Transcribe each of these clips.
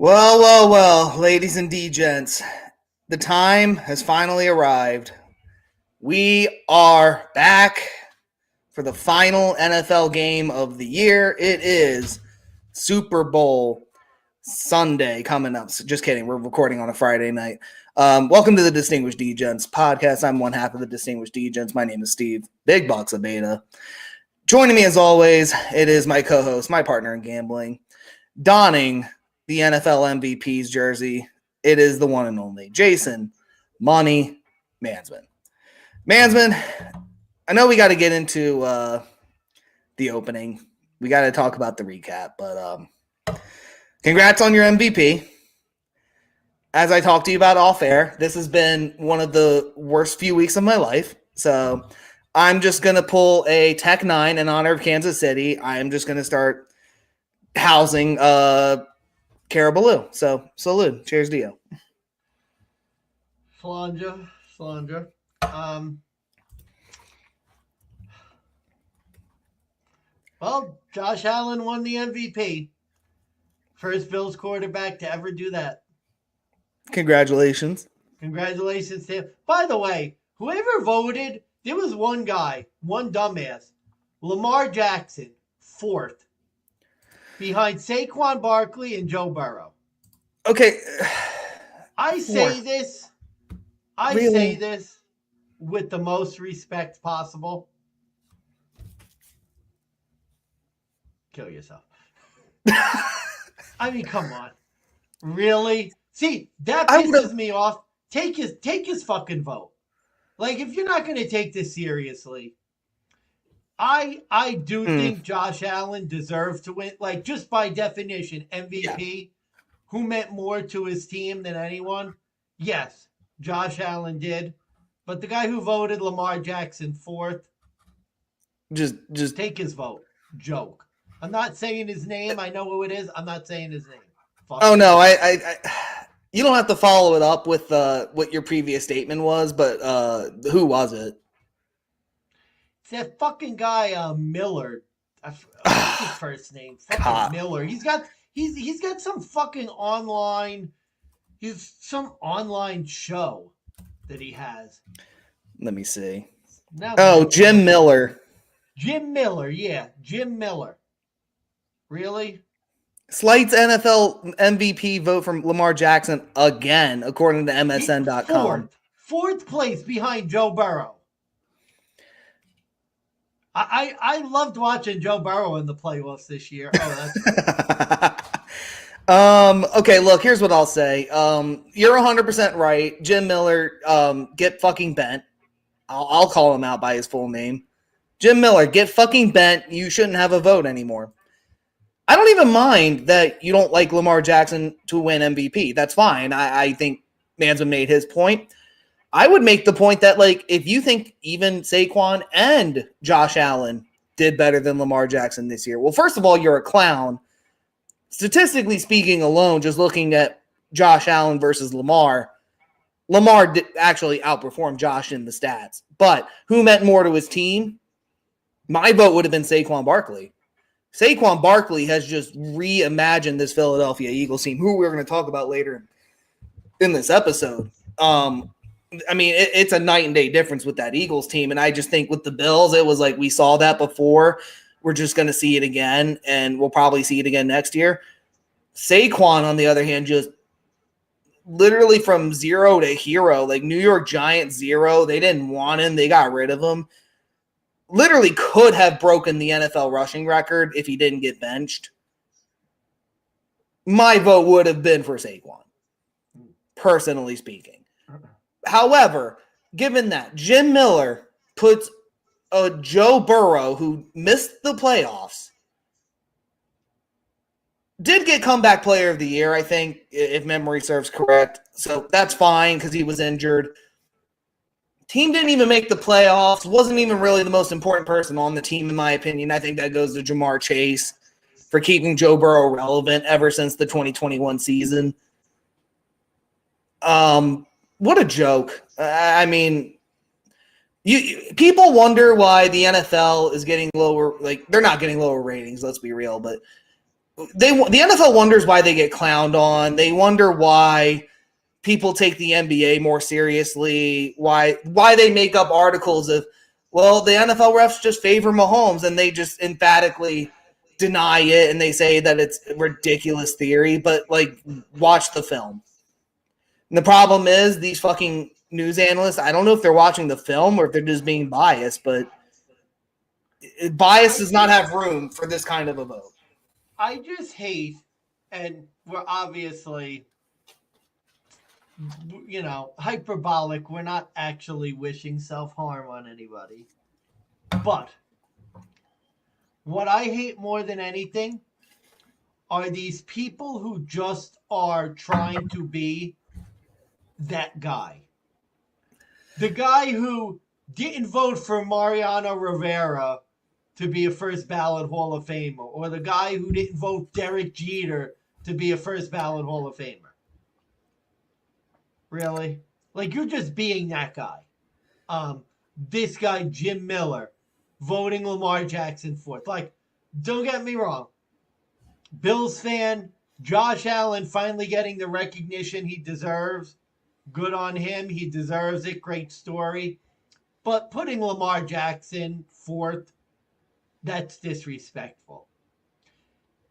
Well, ladies and DeGents, the time has finally arrived. We are back for the final NFL game of the year. It is Super Bowl Sunday coming up. So just kidding. We're recording on a Friday night. Welcome to the Distinguished DeGents podcast. I'm one half of the Distinguished DeGents. My name is Steve, Big Bucks of Beta. Joining me as always, it is my co-host, my partner in gambling, donning the NFL MVP's jersey. It is the one and only Jason Money Mansman. Mansman, I know we got to get into the opening. We got to talk about the recap, but congrats on your MVP. As I talked to you about off air, this has been one of the worst few weeks of my life. So I'm just going to pull a Tech 9 in honor of Kansas City. I'm just going to start housing Carabaloo. So salute. Cheers to you. Flanger. Well, Josh Allen won the MVP. First Bills quarterback to ever do that. Congratulations. Congratulations to him. By the way, whoever voted, there was one guy, one dumbass, Lamar Jackson, fourth, behind Saquon Barkley and Joe Burrow. Okay. I say this with the most respect possible. Kill yourself. I mean, come on. Really? See, that pisses me off. Take his fucking vote. Like, if you're not going to take this seriously, I do think Josh Allen deserved to win. Like, just by definition, MVP, who meant more to his team than anyone. Yes, Josh Allen did. But the guy who voted Lamar Jackson fourth, just take his vote. Joke. I'm not saying his name. I know who it is. I'm not saying his name. No, I you don't have to follow it up with what your previous statement was, but who was it? It's that fucking guy, Miller. What's his first name? Fucking Miller. He's got some fucking online. He's some online show that he has. Let me see. Jim Miller. Jim Miller, yeah, Jim Miller. Really? Slights NFL MVP vote from Lamar Jackson again, according to MSN.com. Fourth place behind Joe Burrow. I loved watching Joe Burrow in the playoffs this year. Oh, that's cool. Okay, look, here's what I'll say. You're 100% right. Jim Miller, get fucking bent. I'll call him out by his full name. Jim Miller, get fucking bent. You shouldn't have a vote anymore. I don't even mind that you don't like Lamar Jackson to win MVP. That's fine. I think Mansman made his point. I would make the point that, like, if you think even Saquon and Josh Allen did better than Lamar Jackson this year, well, first of all, you're a clown. Statistically speaking alone, just looking at Josh Allen versus Lamar did actually outperform Josh in the stats. But who meant more to his team? My vote would have been Saquon Barkley. Saquon Barkley has just reimagined this Philadelphia Eagles team, who we're going to talk about later in this episode. I mean, it's a night and day difference with that Eagles team. And I just think with the Bills, it was like we saw that before. We're just going to see it again, and we'll probably see it again next year. Saquon, on the other hand, just literally from zero to hero, like New York Giants 0. They didn't want him. They got rid of him. Literally could have broken the NFL rushing record if he didn't get benched. My vote would have been for Saquon, personally speaking. However, given that Jim Miller puts a Joe Burrow who missed the playoffs, did get comeback player of the year, I think, if memory serves correct. So that's fine because he was injured. Team didn't even make the playoffs. Wasn't even really the most important person on the team, in my opinion. I think that goes to Jamar Chase for keeping Joe Burrow relevant ever since the 2021 season. What a joke. I mean, people wonder why the NFL is getting lower. Like, they're not getting lower ratings, let's be real. But the NFL wonders why they get clowned on. They wonder why people take the NBA more seriously, why they make up articles of, well, the NFL refs just favor Mahomes, and they just emphatically deny it, and they say that it's a ridiculous theory, but, like, watch the film. And the problem is these fucking news analysts, I don't know if they're watching the film or if they're just being biased, but bias does not have room for this kind of a vote. I just hate, and we're obviously, hyperbolic. We're not actually wishing self-harm on anybody. But what I hate more than anything are these people who just are trying to be that guy. The guy who didn't vote for Mariano Rivera to be a first ballot Hall of Famer, or the guy who didn't vote Derek Jeter to be a first ballot Hall of Famer. Really? Like, you're just being that guy. This guy, Jim Miller, voting Lamar Jackson fourth. Like, don't get me wrong. Bills fan, Josh Allen finally getting the recognition he deserves. Good on him. He deserves it. Great story. But putting Lamar Jackson fourth, that's disrespectful.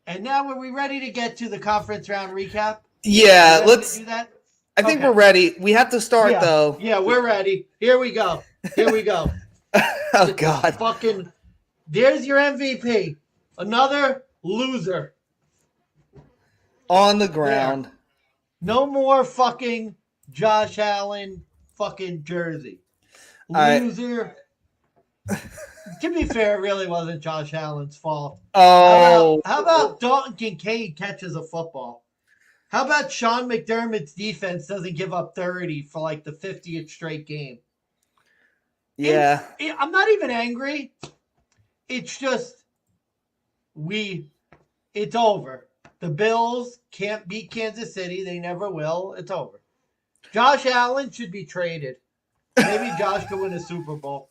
And now, are we ready to get to the conference round recap? Yeah, let's do that. I think we're ready. We have to start, though. Yeah, we're ready. Here we go. Oh, God. Fucking, there's your MVP. Another loser. On the ground. There. No more fucking Josh Allen fucking jersey. Loser. To be fair, it really wasn't Josh Allen's fault. Oh. How about Dalton Kincaid catches a football? How about Sean McDermott's defense doesn't give up 30 for like the 50th straight game? Yeah. I'm not even angry. It's just, it's over. The Bills can't beat Kansas City. They never will. It's over. Josh Allen should be traded. Maybe Josh could win a Super Bowl.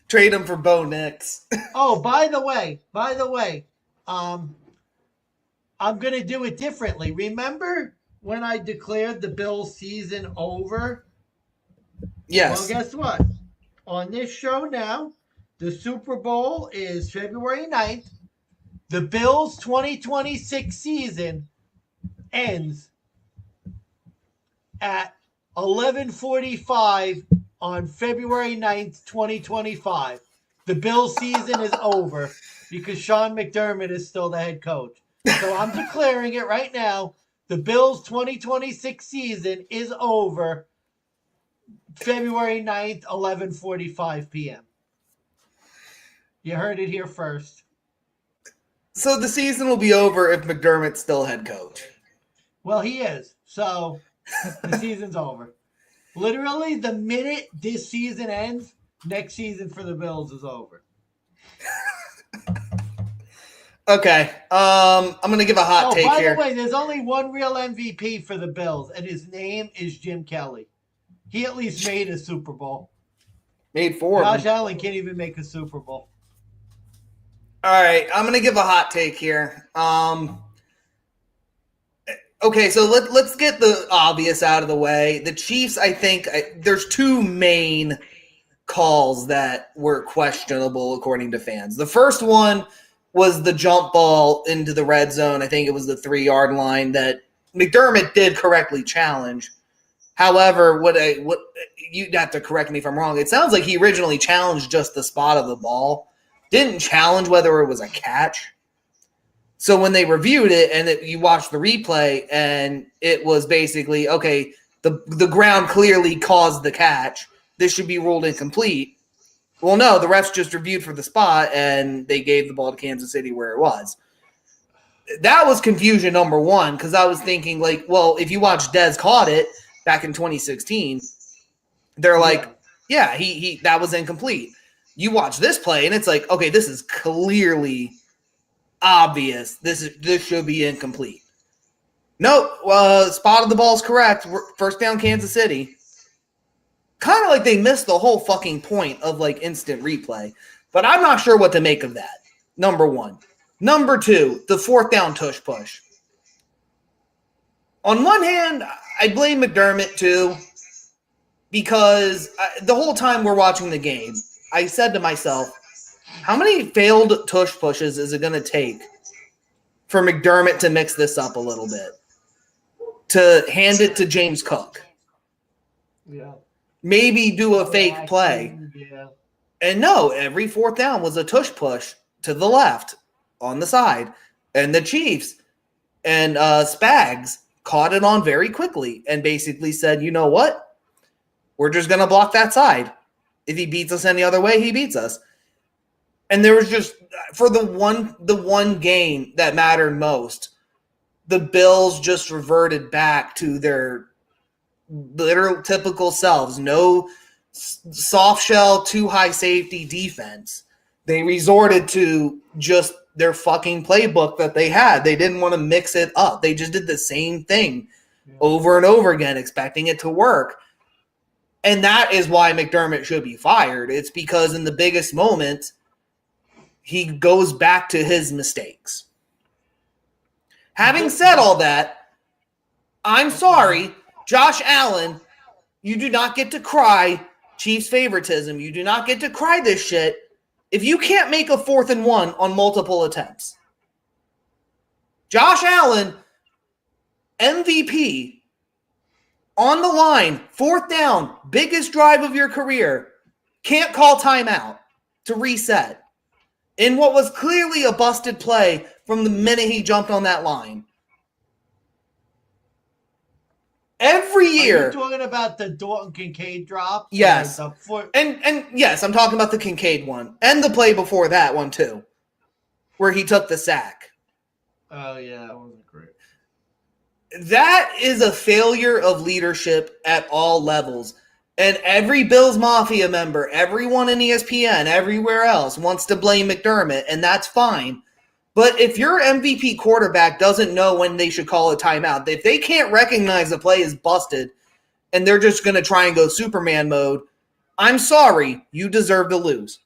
Trade him for Bo Nix. Oh, by the way, I'm going to do it differently. Remember when I declared the Bills season over? Yes. Well, guess what? On this show now, the Super Bowl is February 9th. The Bills' 2026 season ends at 11:45 on February 9th, 2025. The Bills' season is over because Sean McDermott is still the head coach. So I'm declaring it right now. The Bills' 2026 season is over February 9th, 11:45 p.m. You heard it here first. So the season will be over if McDermott's still head coach. Well, he is. So the season's over. Literally, the minute this season ends, next season for the Bills is over. Okay. I'm going to give a hot take here. By the way, there's only one real MVP for the Bills, and his name is Jim Kelly. He at least made a Super Bowl. Made four. Josh Allen can't even make a Super Bowl. All right, I'm going to give a hot take here. Okay, so let's get the obvious out of the way. The Chiefs, I think, there's two main calls that were questionable according to fans. The first one was the jump ball into the red zone. I think it was the 3-yard line that McDermott did correctly challenge. However, what you'd have to correct me if I'm wrong. It sounds like he originally challenged just the spot of the ball. Didn't challenge whether it was a catch. So when they reviewed it and you watched the replay and it was basically, okay, the ground clearly caused the catch. This should be ruled incomplete. Well, no, the refs just reviewed for the spot and they gave the ball to Kansas City where it was. That was confusion number one because I was thinking, like, well, if you watch Dez Caught It back in 2016, they're like, yeah, he that was incomplete. You watch this play, and it's like, okay, this is clearly obvious. This should be incomplete. Nope, spot of the ball is correct. First down, Kansas City. Kind of like they missed the whole fucking point of, like, instant replay. But I'm not sure what to make of that, number one. Number 2, the 4th down tush push. On one hand, I blame McDermott too, because the whole time we're watching the game, I said to myself, how many failed tush pushes is it going to take for McDermott to mix this up a little bit? To hand it to James Cook. Yeah. Maybe do a fake play. Yeah. And no, every 4th down was a tush push to the left on the side. And the Chiefs and Spags caught it on very quickly and basically said, you know what? We're just going to block that side. If he beats us any other way, he beats us. And there was just, for the one game that mattered most, the Bills just reverted back to their literal typical selves. No soft shell, too high safety defense. They resorted to just their fucking playbook that they had. They didn't want to mix it up. They just did the same thing over and over again, expecting it to work. And that is why McDermott should be fired. It's because in the biggest moments, he goes back to his mistakes. Having said all that, I'm sorry, Josh Allen, you do not get to cry Chiefs favoritism. You do not get to cry this shit if you can't make a 4th and 1 on multiple attempts. Josh Allen, MVP, on the line, 4th down, biggest drive of your career, can't call timeout to reset in what was clearly a busted play from the minute he jumped on that line. Every year. Are you talking about the Dalton Kincaid drop? Yes. And yes, I'm talking about the Kincaid one. And the play before that one, too. Where he took the sack. Oh, yeah. That wasn't great. That is a failure of leadership at all levels. And every Bills Mafia member, everyone in ESPN, everywhere else wants to blame McDermott, and that's fine. But if your MVP quarterback doesn't know when they should call a timeout, if they can't recognize the play is busted and they're just going to try and go Superman mode, I'm sorry, you deserve to lose.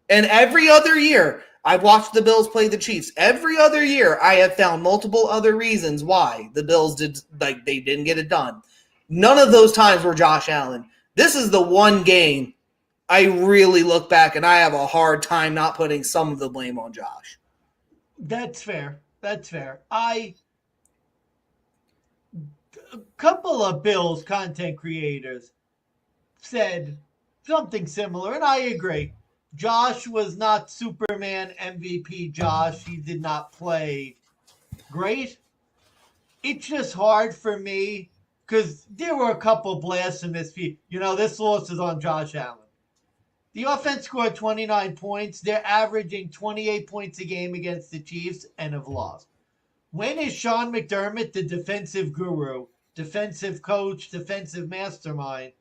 And every other year, I've watched the Bills play the Chiefs. Every other year, I have found multiple other reasons why the Bills they didn't get it done. None of those times were Josh Allen. This is the one game I really look back and I have a hard time not putting some of the blame on Josh. That's fair. That's fair. A couple of Bills content creators said something similar, and I agree. Josh was not Superman MVP Josh. He did not play great. It's just hard for me because there were a couple blasphemous people. This loss is on Josh Allen. The offense scored 29 points. They're averaging 28 points a game against the Chiefs and have lost. When is Sean McDermott, the defensive guru, defensive coach, defensive mastermind,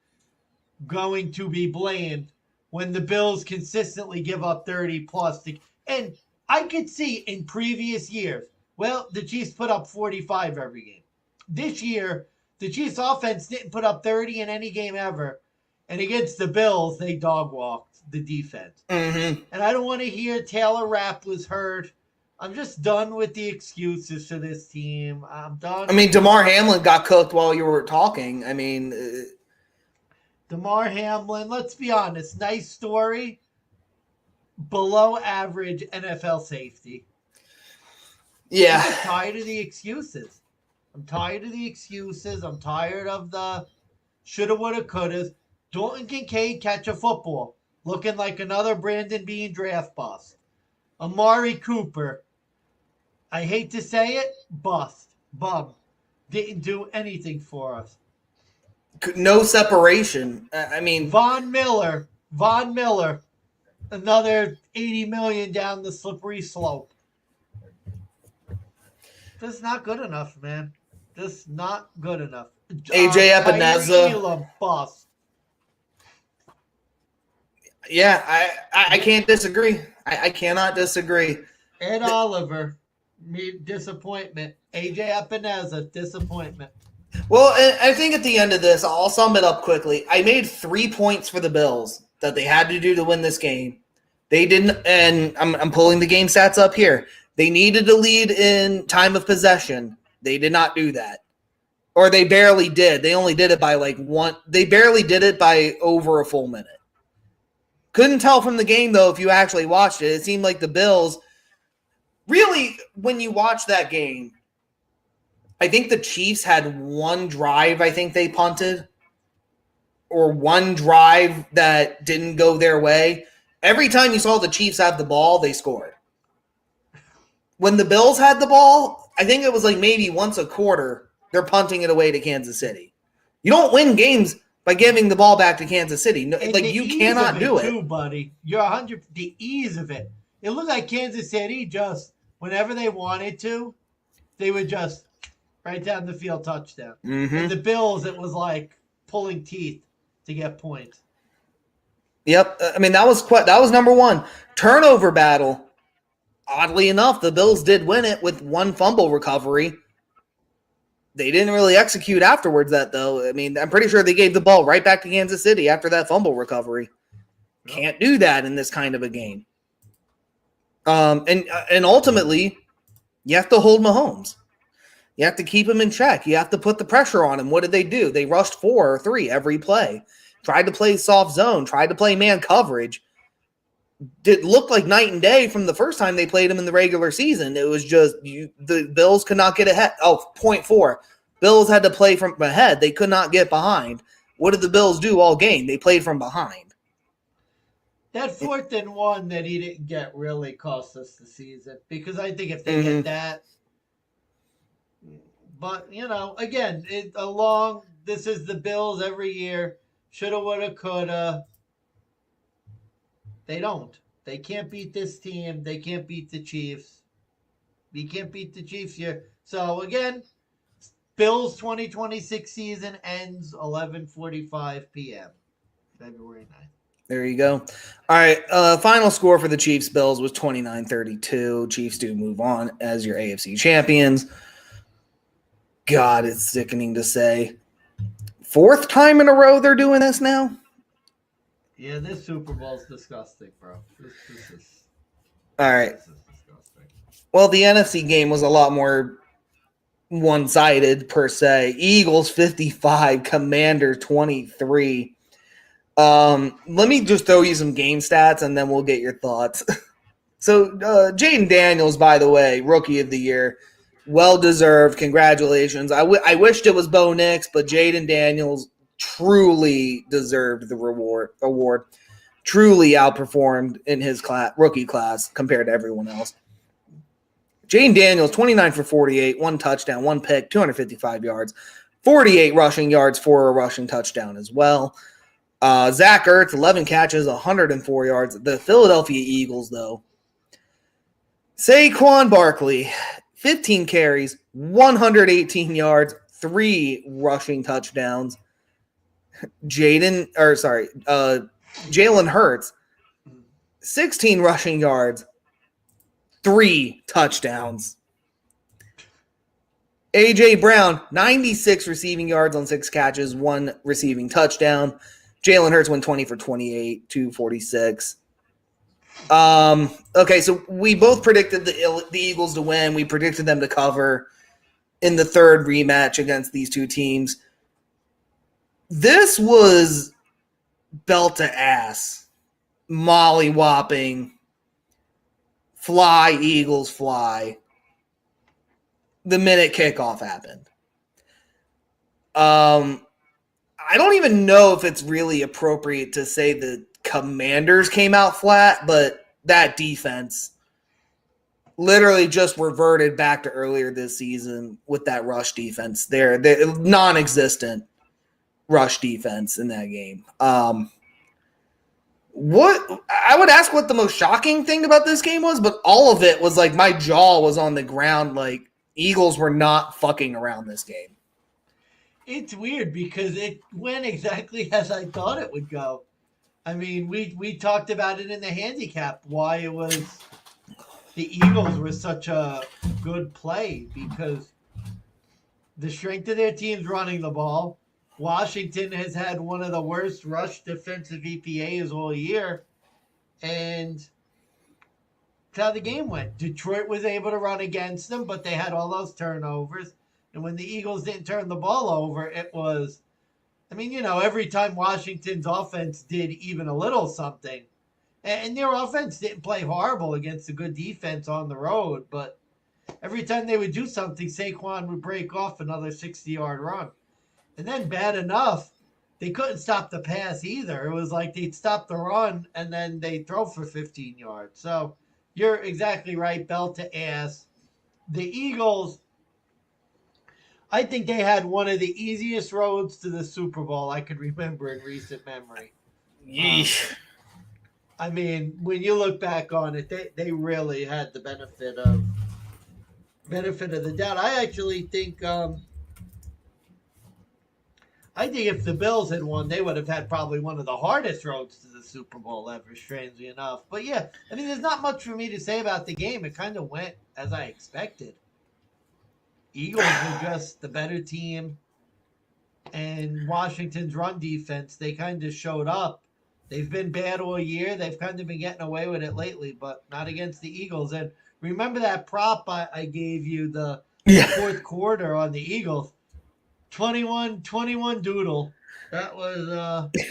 going to be blamed when the Bills consistently give up 30 plus? And I could see in previous years, the Chiefs put up 45 every game. This year, the Chiefs offense didn't put up 30 in any game ever. And against the Bills, they dog-walked the defense. Mm-hmm. And I don't want to hear Taylor Rapp was hurt. I'm just done with the excuses for this team. I'm done. I mean, DeMar Hamlin got cooked while you were talking. I mean, DeMar Hamlin, let's be honest, nice story. Below average NFL safety. Yeah. I'm tired of the excuses. I'm tired of the shoulda, woulda, coulda. Dalton Kincaid catch a football, looking like another Brandon Bean draft bust. Amari Cooper, I hate to say it, bust, bum. Didn't do anything for us. No separation. I mean, Von Miller, another $80 million down the slippery slope. Just not good enough, man. Just not good enough. AJ Epineza. Elam, bust. Yeah, I can't disagree. I cannot disagree. Ed Oliver, disappointment. AJ Epineza, disappointment. Well, I think at the end of this, I'll sum it up quickly. I made 3 points for the Bills that they had to do to win this game. They didn't, and I'm pulling the game stats up here. They needed to lead in time of possession. They did not do that. Or they barely did. They only did it by like one. They barely did it by over a full minute. Couldn't tell from the game, though, if you actually watched it. It seemed like the Bills, really, when you watch that game, I think the Chiefs had one drive I think they punted, or one drive that didn't go their way. Every time you saw the Chiefs have the ball, they scored. When the Bills had the ball, I think it was like maybe once a quarter, they're punting it away to Kansas City. You don't win games by giving the ball back to Kansas City. No, like, you cannot do it. Too, buddy. You're 100. The ease of it. It looked like Kansas City just, whenever they wanted to, they would just right down the field touchdown. Mm-hmm. And the Bills, it was like pulling teeth to get points. Yep. I mean, that was number one. Turnover battle. Oddly enough, the Bills did win it with one fumble recovery. They didn't really execute afterwards that, though. I mean, I'm pretty sure they gave the ball right back to Kansas City after that fumble recovery. Yep. Can't do that in this kind of a game. And ultimately, you have to hold Mahomes. You have to keep him in check. You have to put the pressure on him. What did they do? They rushed 4 or 3 every play. Tried to play soft zone. Tried to play man coverage. It looked like night and day from the first time they played him in the regular season. It was just the Bills could not get ahead. Oh, 0.4. Bills had to play from ahead. They could not get behind. What did the Bills do all game? They played from behind. That 4th and 1 that he didn't get really cost us the season, because I think if they get that, but again, this is the Bills every year. Shoulda, woulda, coulda. They don't. They can't beat this team. They can't beat the Chiefs. You can't beat the Chiefs here. So, again, Bills 2026 season ends 11:45 p.m. February 9th. There you go. All right. Final score for the Chiefs-Bills was 29-32. Chiefs do move on as your AFC champions. God, it's sickening to say. 4th time in a row they're doing this now? Yeah, this Super Bowl's disgusting, bro. This is all right. This is disgusting. Well, the NFC game was a lot more one-sided, per se. Eagles 55, Commanders 23. Let me just throw you some game stats, and then we'll get your thoughts. So, Jaden Daniels, by the way, Rookie of the Year. Well-deserved. Congratulations. I wished it was Bo Nix, but Jaden Daniels truly deserved the award. Truly outperformed in his rookie class compared to everyone else. Jaden Daniels, 29 for 48, 1 touchdown, 1 pick, 255 yards, 48 rushing yards for a rushing touchdown as well. Zach Ertz, 11 catches, 104 yards. The Philadelphia Eagles, though. Saquon Barkley, 15 carries, 118 yards, 3 rushing touchdowns. Jalen Hurts, 16 rushing yards, 3 touchdowns. A.J. Brown, 96 receiving yards on 6 catches, 1 receiving touchdown. Jalen Hurts went 20 for 28, 246. Okay, so we both predicted the Eagles to win. We predicted them to cover in the 3rd rematch against these two teams. This was belt to ass, molly-whopping, fly, Eagles, fly, the minute kickoff happened. I don't even know if it's really appropriate to say the Commanders came out flat, but that defense literally just reverted back to earlier this season with that rush defense. They're non-existent rush defense in that game. What I would ask what the most shocking thing about this game was, but all of it was like my jaw was on the ground. Like, Eagles were not fucking around this game. It's weird because it went exactly as I thought it would go. I mean, we talked about it in the handicap, why it was the Eagles were such a good play, because the strength of their team's running the ball. Washington has had one of the worst rush defensive EPAs all year. And how the game went. Detroit was able to run against them, but they had all those turnovers. And when the Eagles didn't turn the ball over, it was, I mean, every time Washington's offense did even a little something, and their offense didn't play horrible against a good defense on the road, but every time they would do something, Saquon would break off another 60-yard run. And then bad enough, they couldn't stop the pass either. It was like they'd stop the run and then they'd throw for 15 yards. So you're exactly right, belt to ass. The Eagles, I think they had one of the easiest roads to the Super Bowl I could remember in recent memory. Yeesh. I mean, when you look back on it, they really had the benefit of the doubt. I actually think if the Bills had won, they would have had probably one of the hardest roads to the Super Bowl ever, strangely enough. But yeah, I mean, there's not much for me to say about the game. It kind of went as I expected. Eagles were just the better team, and Washington's run defense, they kind of showed up. They've been bad all year. They've kind of been getting away with it lately, but not against the Eagles. And remember that prop I gave you, the fourth quarter on the Eagles? 21 doodle. That was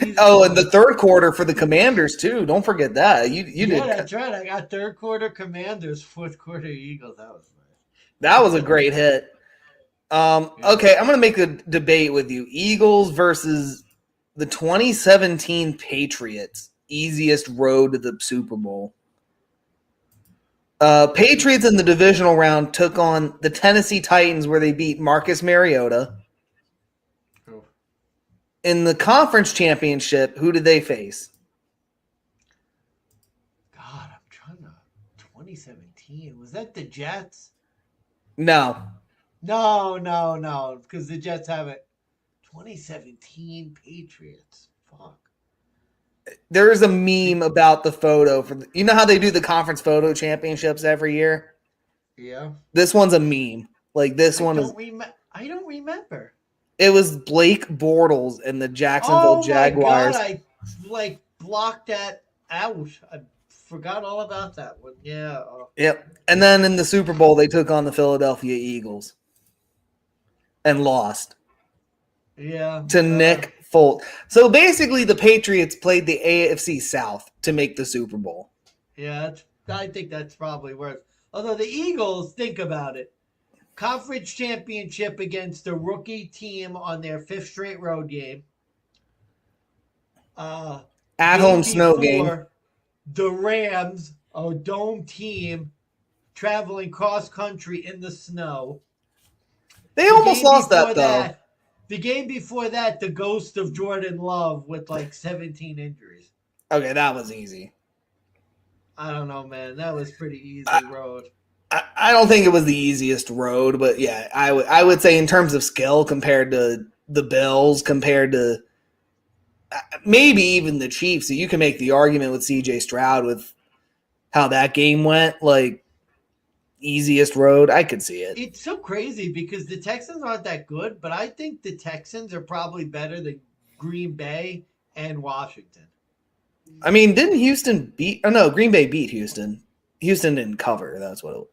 and the third quarter for the Commanders too. Don't forget that. You did. Yeah, that's right. I got third quarter Commanders, fourth quarter Eagles. That was nice. That was a great hit. Okay, I'm gonna make a debate with you. Eagles versus the 2017 Patriots. Easiest road to the Super Bowl. Patriots in the divisional round took on the Tennessee Titans, where they beat Marcus Mariota. In the conference championship, who did they face? God, I'm trying to. 2017. Was that the Jets? No. No, because the Jets have it. 2017 Patriots. Fuck. There is a meme about the photo for you know how they do the conference photo championships every year? Yeah. This one's a meme. Like this one is. I don't remember. It was Blake Bortles and the Jacksonville Jaguars. Oh my God, I blocked that out. I forgot all about that one. Yeah. Yep. And then in the Super Bowl, they took on the Philadelphia Eagles and lost. Yeah. To Nick Foles. So basically, the Patriots played the AFC South to make the Super Bowl. Yeah, I think that's probably worse. Although the Eagles, think about it. Conference championship against a rookie team on their fifth straight road game. At home snow game. The Rams, a dome team, traveling cross country in the snow. They almost lost that, though. The game before that, the ghost of Jordan Love with like 17 injuries. Okay, that was easy. I don't know, man. That was pretty easy road. I don't think it was the easiest road, but yeah, I would say in terms of skill compared to the Bills, compared to maybe even the Chiefs, so you can make the argument with C.J. Stroud with how that game went, like easiest road. I could see it. It's so crazy because the Texans aren't that good, but I think the Texans are probably better than Green Bay and Washington. I mean, didn't Houston beat? Oh no, Green Bay beat Houston. Houston didn't cover. That's what it,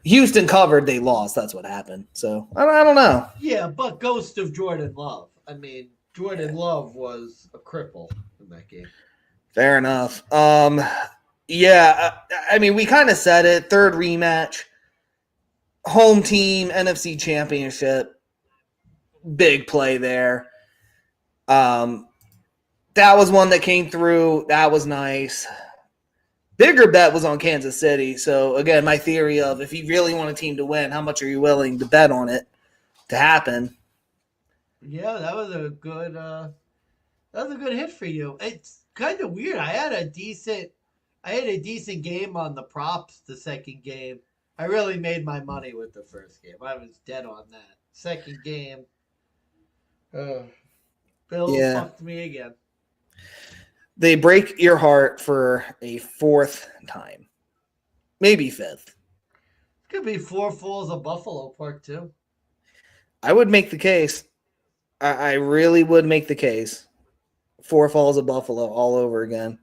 Houston covered. They lost. That's what happened. So I don't know. Yeah, but ghost of Jordan Love. I mean, Jordan Love was a cripple in that game. Fair enough. Yeah. I mean, we kind of said it. Third rematch. Home team, NFC Championship. Big play there. That was one that came through. That was nice. Bigger bet was on Kansas City. So, again, my theory of if you really want a team to win, how much are you willing to bet on it to happen? Yeah, that was a good hit for you. It's kind of weird. I had a decent game on the props the second game. I really made my money with the first game. I was dead on that. Second game, Bills fucked me again. They break your heart for a fourth time. Maybe fifth. Could be 4 Falls of Buffalo Part 2. I would make the case. I really would make the case. 4 Falls of Buffalo all over again.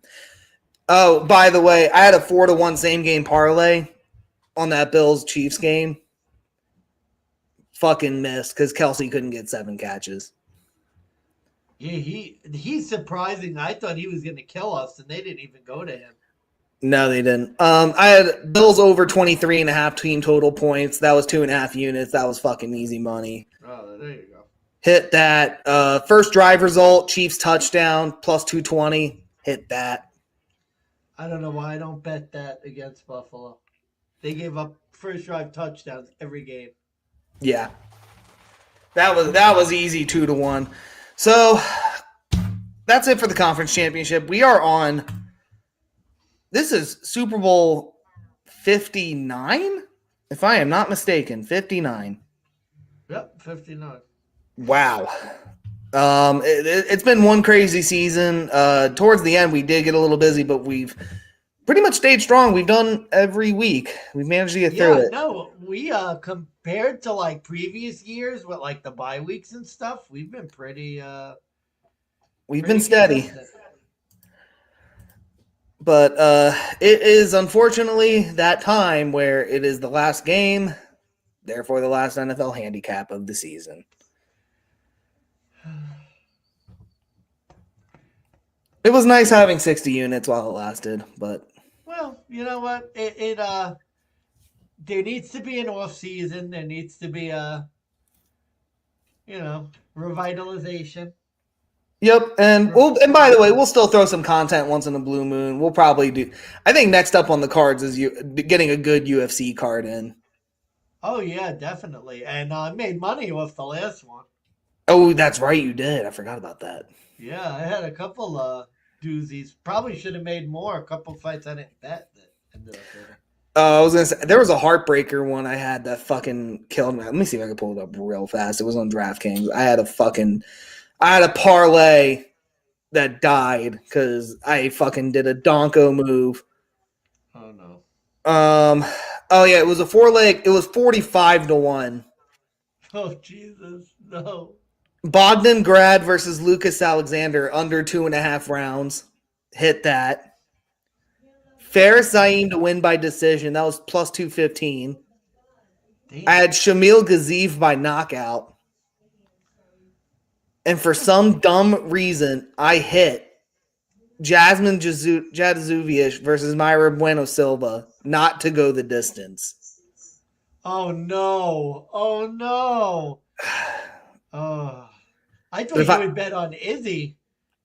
Oh, by the way, I had a 4-1 same game parlay on that Bills Chiefs game. Fucking missed because Kelsey couldn't get 7 catches. Yeah, he's surprising. I thought he was going to kill us, and they didn't even go to him. No, they didn't. I had Bills over 23.5 team total points. That was 2.5 units. That was fucking easy money. Oh, there you go. Hit that. First drive result, Chiefs touchdown, plus 220. Hit that. I don't know why I don't bet that against Buffalo. They gave up first drive touchdowns every game. Yeah. That was easy 2-1. So that's it for the conference championship. We are on. This is Super Bowl 59, if I am not mistaken. 59. Yep, 59. Wow. It's been one crazy season. Towards the end, we did get a little busy, but we've pretty much stayed strong. We've done every week. We've managed to get through it. No, we compared to like previous years with like the bye weeks and stuff, we've been pretty we've been steady. Consistent. But it is unfortunately that time where it is the last game, therefore the last NFL handicap of the season. It was nice having 60 units while it lasted, but well, you know what? It there needs to be an off season. There needs to be a revitalization. Yep, and by the way, we'll still throw some content once in a blue moon. We'll probably do. I think next up on the cards is getting a good UFC card in. Oh yeah, definitely. And I made money off the last one. Oh, that's right, you did. I forgot about that. Yeah, I had a couple doozies. Probably should have made more. A couple fights I didn't bet that ended up winning. I was gonna say there was a heartbreaker one I had that fucking killed me. Let me see if I can pull it up real fast. It was on DraftKings. I had a parlay that died because I fucking did a donko move. Oh no. Oh yeah, it was a 4-leg. It was 45-1. Oh Jesus, no. Bogdan Grad versus Lucas Alexander under 2.5 rounds. Hit that. Faris Zaim to win by decision. That was plus 215. Damn. I had Shamil Gazif by knockout. And for some dumb reason, I hit Jasmine Jadazuvich versus Mayra Bueno Silva not to go the distance. Oh, no. Oh, no. Oh. I thought you would bet on Izzy.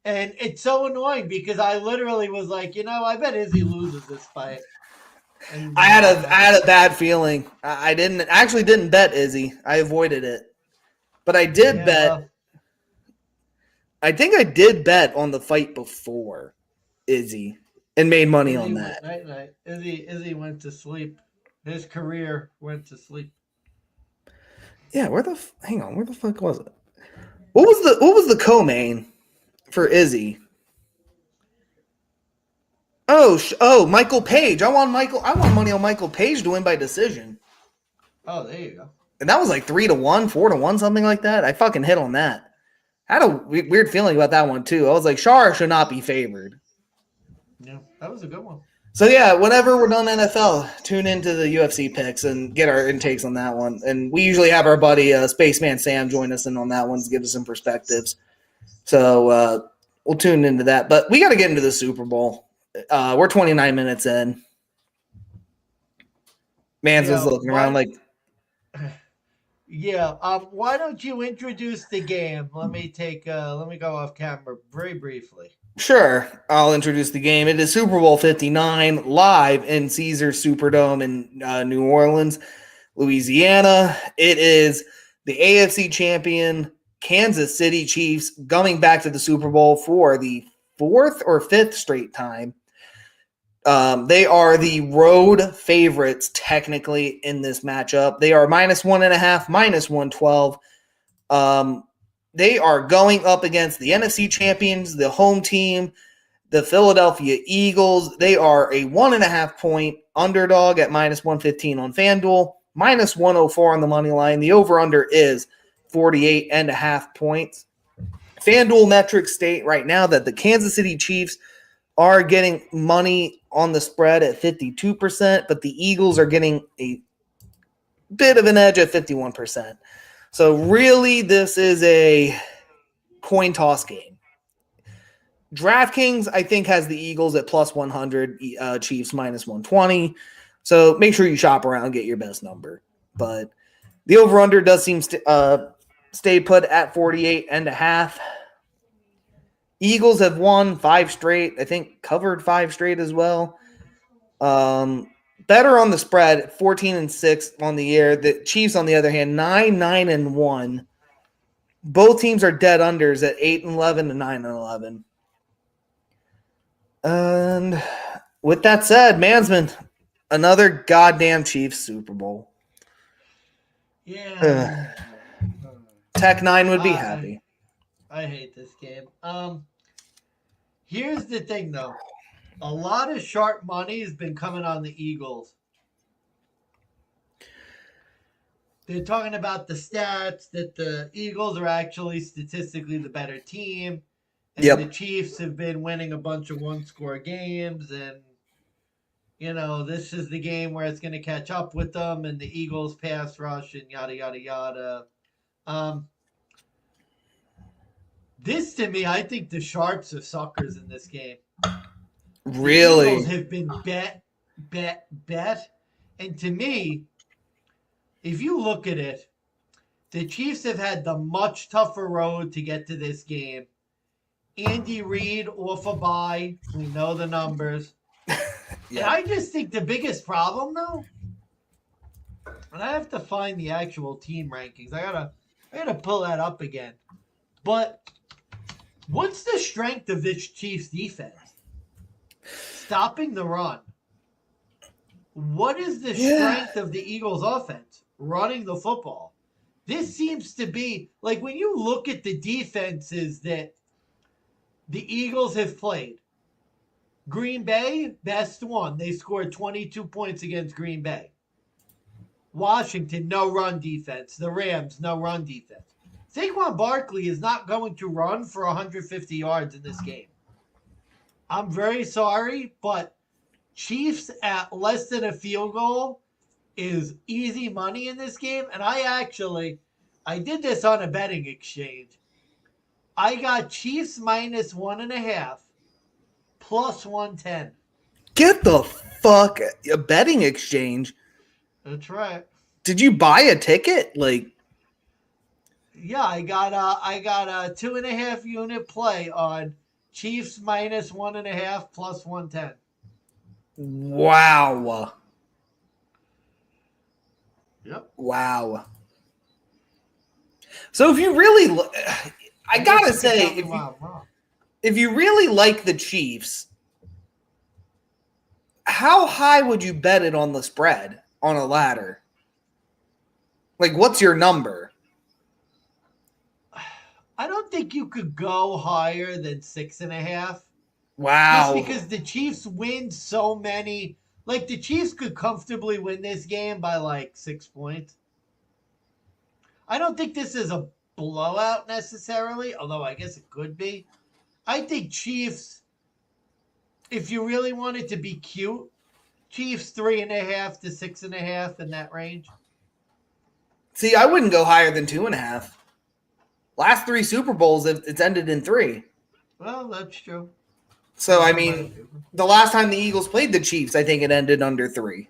And it's so annoying because I literally was like, I bet Izzy loses this fight. And I had a bad feeling. I didn't bet Izzy. I avoided it. But I did bet. Well, I think I did bet on the fight before Izzy and made money on that. Night. Izzy went to sleep. His career went to sleep. Yeah, where the fuck was it? What was the co-main for Izzy? Oh, Michael Page. I want money on Michael Page to win by decision. Oh, there you go. And that was like 3-1, 4-1, something like that. I fucking hit on that. I had a weird feeling about that one too. I was like, Shara should not be favored. Yeah, that was a good one. So yeah, whenever we're done NFL, tune into the UFC picks and get our intakes on that one. And we usually have our buddy Spaceman Sam join us in on that one to give us some perspectives. So we'll tune into that. But we got to get into the Super Bowl. We're 29 minutes in. Mans was looking around like. Yeah. Why don't you introduce the game? Let me go off camera very briefly. Sure. I'll introduce the game. It is Super Bowl 59 live in Caesars Superdome in New Orleans, Louisiana. It is the AFC champion Kansas City Chiefs coming back to the Super Bowl for the 4th or 5th straight time. They are the road favorites technically in this matchup. They are -1.5, -112. They are going up against the NFC champions, the home team, the Philadelphia Eagles. They are a 1.5 point underdog at -115 on FanDuel, -104 on the money line. The over-under is 48.5 points. FanDuel metrics state right now that the Kansas City Chiefs are getting money on the spread at 52%, but the Eagles are getting a bit of an edge at 51%. So really, this is a coin toss game. DraftKings, I think, has the Eagles at plus 100, Chiefs minus 120. So make sure you shop around and get your best number. But the over-under does seem to stay put at 48.5. Eagles have won 5 straight. I think covered 5 straight as well. Better on the spread, 14-6 on the year. The Chiefs, on the other hand, 9-1. Both teams are dead unders at 8-11 and 9-11. And with that said, Mansman, another goddamn Chiefs Super Bowl. Yeah. Tech 9 would be happy. I hate this game. Here's the thing, though. A lot of sharp money has been coming on the Eagles. They're talking about the stats that the Eagles are actually statistically the better team. And the Chiefs have been winning a bunch of one-score games. And, you know, this is the game where it's going to catch up with them. And the Eagles pass rush and yada, yada, yada. This, to me, I think the Sharps are suckers in this game. Really? The Eagles have been bet. And to me, if you look at it, the Chiefs have had the much tougher road to get to this game. Andy Reid off a bye. We know the numbers. And I just think the biggest problem, though, and I have to find the actual team rankings. I gotta pull that up again. But what's the strength of this Chiefs defense? Stopping the run. What is the strength of the Eagles offense? Running the football. This seems to be, like, when you look at the defenses that the Eagles have played. Green Bay, best one. They scored 22 points against Green Bay. Washington, no run defense. The Rams, no run defense. Saquon Barkley is not going to run for 150 yards in this game. I'm very sorry, but Chiefs at less than a field goal is easy money in this game. And I did this on a betting exchange. I got Chiefs minus 1.5 plus 110. Get the fuck a betting exchange. That's right. Did you buy a ticket? Yeah, I got a 2.5 unit play on Chiefs minus 1.5 plus 110. Wow. Yep. Wow. So if you really I gotta say, if you really like the Chiefs, how high would you bet it on the spread on a ladder? Like, what's your number? I don't think you could go higher than 6.5. Wow. Just because the Chiefs win so many. Like, the Chiefs could comfortably win this game by, 6 points. I don't think this is a blowout necessarily, although I guess it could be. I think Chiefs, if you really wanted to be cute, Chiefs 3.5 to 6.5 in that range. See, I wouldn't go higher than 2.5. Last 3 Super Bowls, it's ended in 3. Well, that's true. So, I mean, the last time the Eagles played the Chiefs, I think it ended under 3.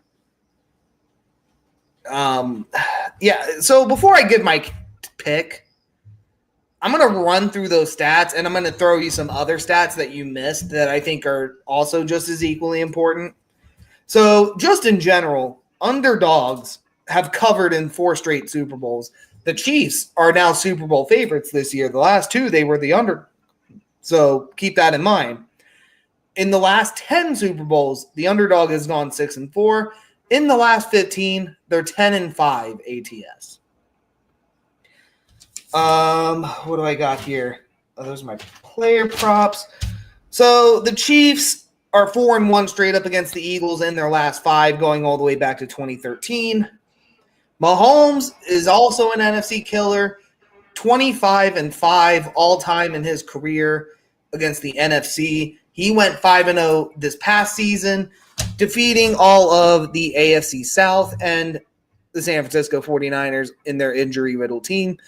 So before I give my pick, I'm going to run through those stats, and I'm going to throw you some other stats that you missed that I think are also just as equally important. So just in general, underdogs have covered in 4 straight Super Bowls. The Chiefs are now Super Bowl favorites this year. The last 2, they were the under. So keep that in mind. In the last 10 Super Bowls, the underdog has gone 6-4. In the last 15, they're 10-5 ATS. What do I got here? Oh, those are my player props. So the Chiefs are 4-1 straight up against the Eagles in their last 5, going all the way back to 2013. Mahomes is also an NFC killer, 25-5 all time in his career. against the NFC. He went 5-0 this past season, defeating all of the AFC South and the San Francisco 49ers in their injury-riddled team.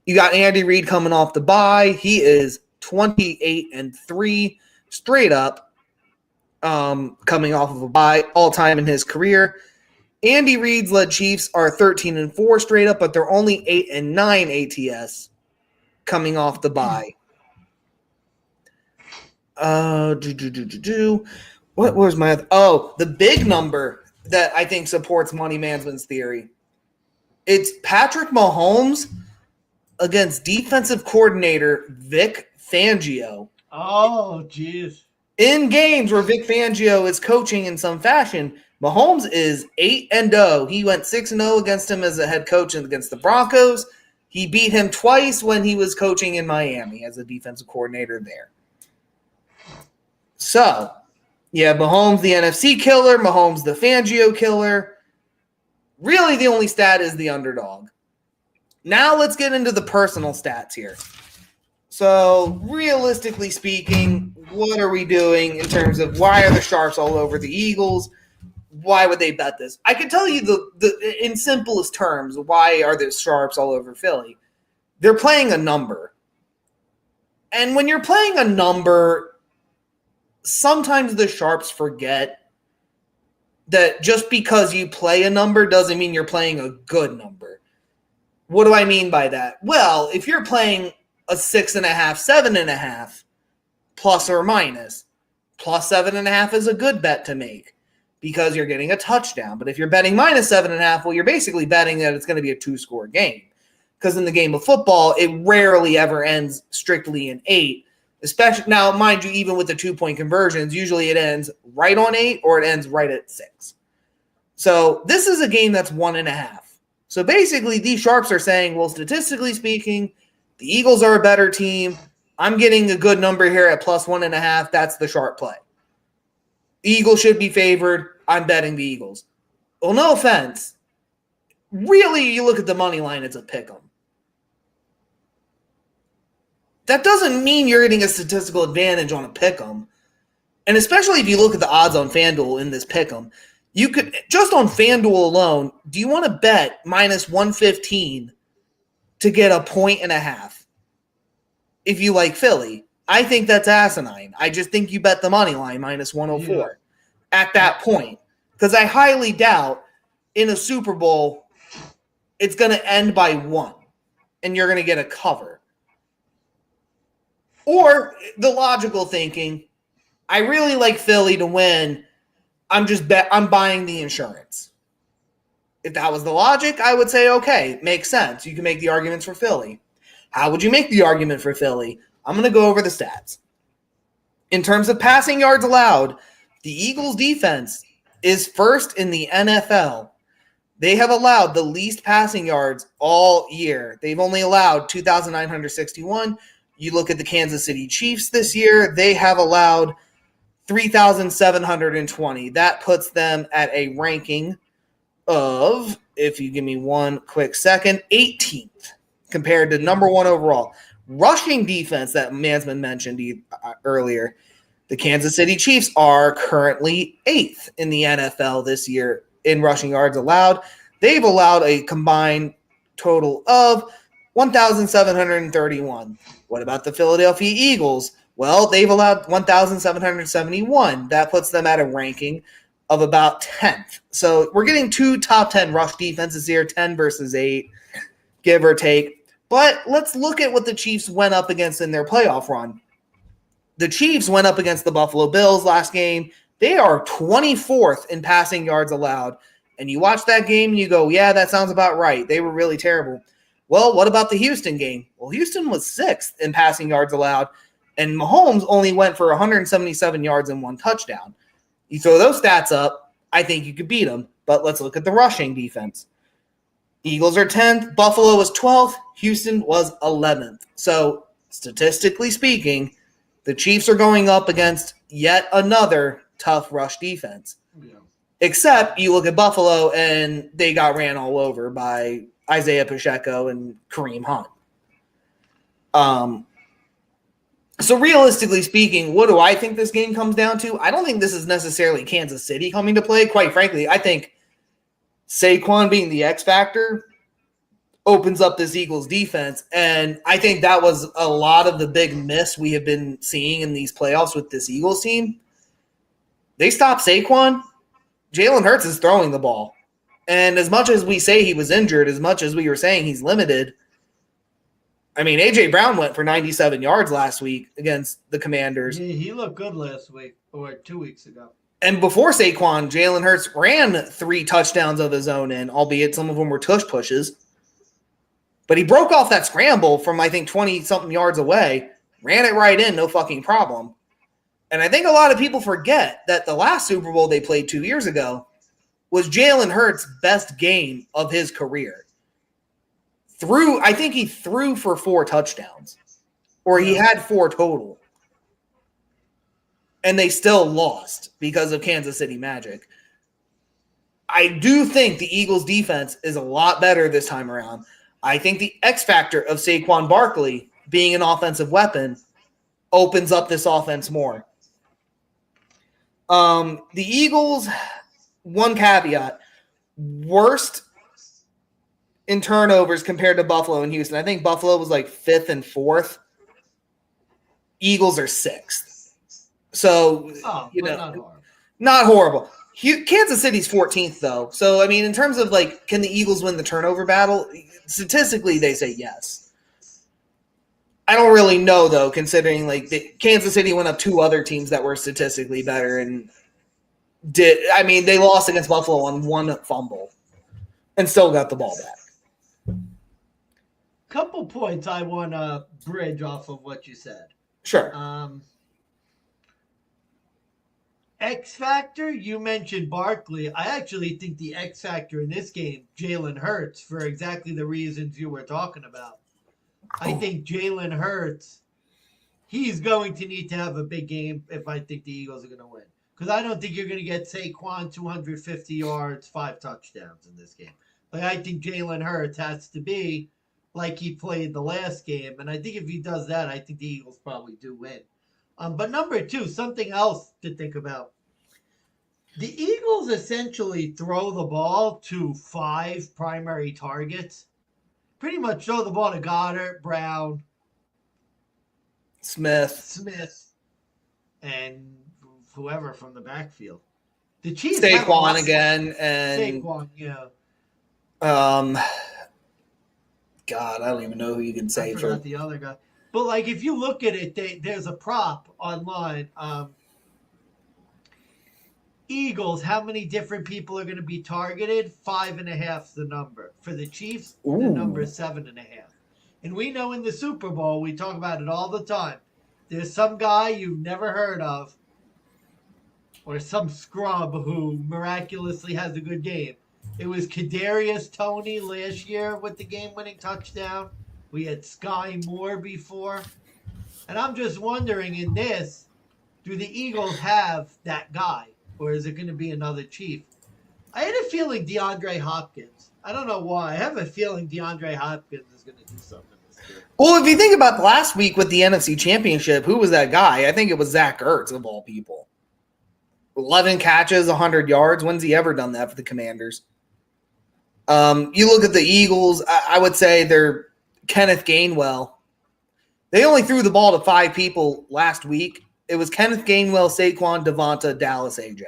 You got Andy Reid coming off the bye. He is 28-3 straight up, coming off of a bye, all-time in his career. Andy Reid's led Chiefs are 13-4 straight up, but they're only 8-9 ATS coming off the bye. What was my other? Oh, the big number that I think supports Money Management's theory. It's Patrick Mahomes against defensive coordinator Vic Fangio. Oh, jeez. In games where Vic Fangio is coaching in some fashion, Mahomes is 8-0. He went 6-0 against him as a head coach against the Broncos. He beat him twice when he was coaching in Miami as a defensive coordinator there. So, yeah, Mahomes the NFC killer, Mahomes the Fangio killer. Really, the only stat is the underdog. Now let's get into the personal stats here. So, realistically speaking, what are we doing in terms of why are the Sharps all over the Eagles? Why would they bet this? I can tell you the in simplest terms, why are the Sharps all over Philly? They're playing a number. And when you're playing a number, sometimes the Sharps forget that just because you play a number doesn't mean you're playing a good number. What do I mean by that? Well, if you're playing a 6.5, 7.5, plus or minus, plus 7.5 is a good bet to make because you're getting a touchdown. But if you're betting minus 7.5, well, you're basically betting that it's going to be a 2-score game. Because in the game of football, it rarely ever ends strictly in 8. Especially now, mind you, even with the 2-point conversions, usually it ends right on 8 or it ends right at 6. So this is a game that's 1.5. So basically, these Sharps are saying, well, statistically speaking, the Eagles are a better team. I'm getting a good number here at plus 1.5. That's the Sharp play. The Eagles should be favored. I'm betting the Eagles. Well, no offense. Really, you look at the money line, it's a pick 'em. That doesn't mean you're getting a statistical advantage on a pick 'em. And especially if you look at the odds on FanDuel in this pick 'em, you could, just on FanDuel alone, do you want to bet minus 115 to get a 1.5 if you like Philly? I think that's asinine. I just think you bet the money line minus 104 at that point. Because I highly doubt in a Super Bowl it's going to end by 1 and you're going to get a cover. Or the logical thinking, I really like Philly to win. I'm buying the insurance. If that was the logic, I would say, okay, makes sense. You can make the arguments for Philly. How would you make the argument for Philly? I'm going to go over the stats. In terms of passing yards allowed, the Eagles defense is first in the NFL. They have allowed the least passing yards all year. They've only allowed 2,961. You look at the Kansas City Chiefs this year, they have allowed 3,720. That puts them at a ranking of, if you give me one quick second, 18th compared to number 1 overall. Rushing defense that Mansman mentioned earlier, the Kansas City Chiefs are currently 8th in the NFL this year in rushing yards allowed. They've allowed a combined total of 1,731. What about the Philadelphia Eagles? Well, they've allowed 1,771. That puts them at a ranking of about 10th. So we're getting 2 top 10 rush defenses here, 10 versus 8, give or take. But let's look at what the Chiefs went up against in their playoff run. The Chiefs went up against the Buffalo Bills last game. They are 24th in passing yards allowed. And you watch that game and you go, yeah, that sounds about right. They were really terrible. Well, what about the Houston game? Well, Houston was 6th in passing yards allowed, and Mahomes only went for 177 yards and 1 touchdown. You throw those stats up, I think you could beat them. But let's look at the rushing defense. Eagles are 10th. Buffalo was 12th. Houston was 11th. So statistically speaking, the Chiefs are going up against yet another tough rush defense. Yeah. Except you look at Buffalo and they got ran all over by Isaiah Pacheco and Kareem Hunt. So realistically speaking, what do I think this game comes down to? I don't think this is necessarily Kansas City coming to play. Quite frankly, I think Saquon being the X factor opens up this Eagles defense. And I think that was a lot of the big miss we have been seeing in these playoffs with this Eagles team. They stopped Saquon. Jalen Hurts is throwing the ball. And as much as we say he was injured, as much as we were saying he's limited, I mean, A.J. Brown went for 97 yards last week against the Commanders. He looked good last week or 2 weeks ago. And before Saquon, Jalen Hurts ran 3 touchdowns of his own in, albeit some of them were tush pushes. But he broke off that scramble from, I think, 20-something yards away, ran it right in, no fucking problem. And I think a lot of people forget that the last Super Bowl they played 2 years ago was Jalen Hurts' best game of his career. I think he threw for 4 touchdowns, or he had 4 total. And they still lost because of Kansas City Magic. I do think the Eagles' defense is a lot better this time around. I think the X factor of Saquon Barkley being an offensive weapon opens up this offense more. The Eagles, one caveat, worst in turnovers compared to Buffalo and Houston. I think Buffalo was like 5th and 4th. Eagles are 6th. So, not horrible. Kansas City's 14th, though. So, I mean, in terms of, like, can the Eagles win the turnover battle? Statistically, they say yes. I don't really know, though, considering, like, Kansas City went up 2 other teams that were statistically better and they lost against Buffalo on 1 fumble and still got the ball back. Couple points I want to bridge off of what you said. Sure. X factor, you mentioned Barkley. I actually think the X factor in this game, Jalen Hurts, for exactly the reasons you were talking about. I think Jalen Hurts, he's going to need to have a big game if I think the Eagles are going to win. Because I don't think you're going to get Saquon 250 yards, 5 touchdowns in this game. Like, I think Jalen Hurts has to be like he played the last game. And I think if he does that, I think the Eagles probably do win. But number 2, something else to think about. The Eagles essentially throw the ball to 5 primary targets. Pretty much throw the ball to Goddard, Brown, Smith, and whoever from the backfield. The Chiefs Saquon again, and Saquon, yeah. God, I don't even know who you can say for the other guy. But, like, if you look at it, there's a prop online. Eagles, how many different people are going to be targeted? 5.5 the number. For the Chiefs, the number is 7.5. And we know in the Super Bowl, we talk about it all the time. There's some guy you've never heard of, or some scrub who miraculously has a good game. It was Kadarius Toney last year with the game-winning touchdown. We had Sky Moore before. And I'm just wondering, in this, do the Eagles have that guy? Or is it going to be another Chief? I had a feeling DeAndre Hopkins. I don't know why. I have a feeling DeAndre Hopkins is going to do something this year. Well, if you think about last week with the NFC Championship, who was that guy? I think it was Zach Ertz, of all people. 11 catches, 100 yards. When's he ever done that for the Commanders? You look at the Eagles, I would say they're Kenneth Gainwell. They only threw the ball to 5 people last week. It was Kenneth Gainwell, Saquon, Devonta, Dallas, AJ.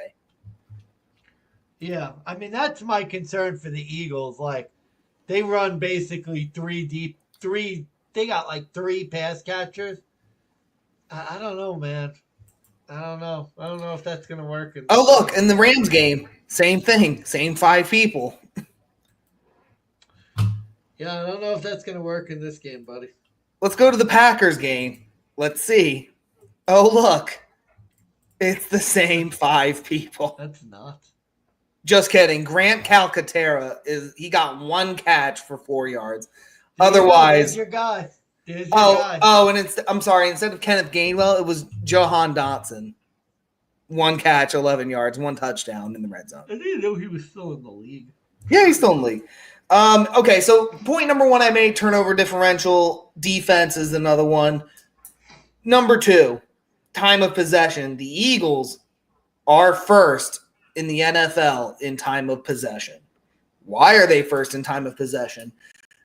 Yeah, I mean, that's my concern for the Eagles. Like, they run basically 3 deep. They got like 3 pass catchers. I don't know, man. I don't know if that's going to work. Look, in the Rams game, same thing. Same 5 people. Yeah, I don't know if that's going to work in this game, buddy. Let's go to the Packers game. Let's see. Oh, look. It's the same 5 people. That's nuts. Just kidding. Grant Calcaterra, he got 1 catch for 4 yards. Otherwise, there's your guy. Guy. And I'm sorry. Instead of Kenneth Gainwell, it was Jahan Dotson. 1 catch, 11 yards, 1 touchdown in the red zone. I didn't know he was still in the league. Yeah, he's still in the league. Okay, so point number 1 I made, turnover differential. Defense is another one. Number 2, time of possession. The Eagles are first in the NFL in time of possession. Why are they first in time of possession?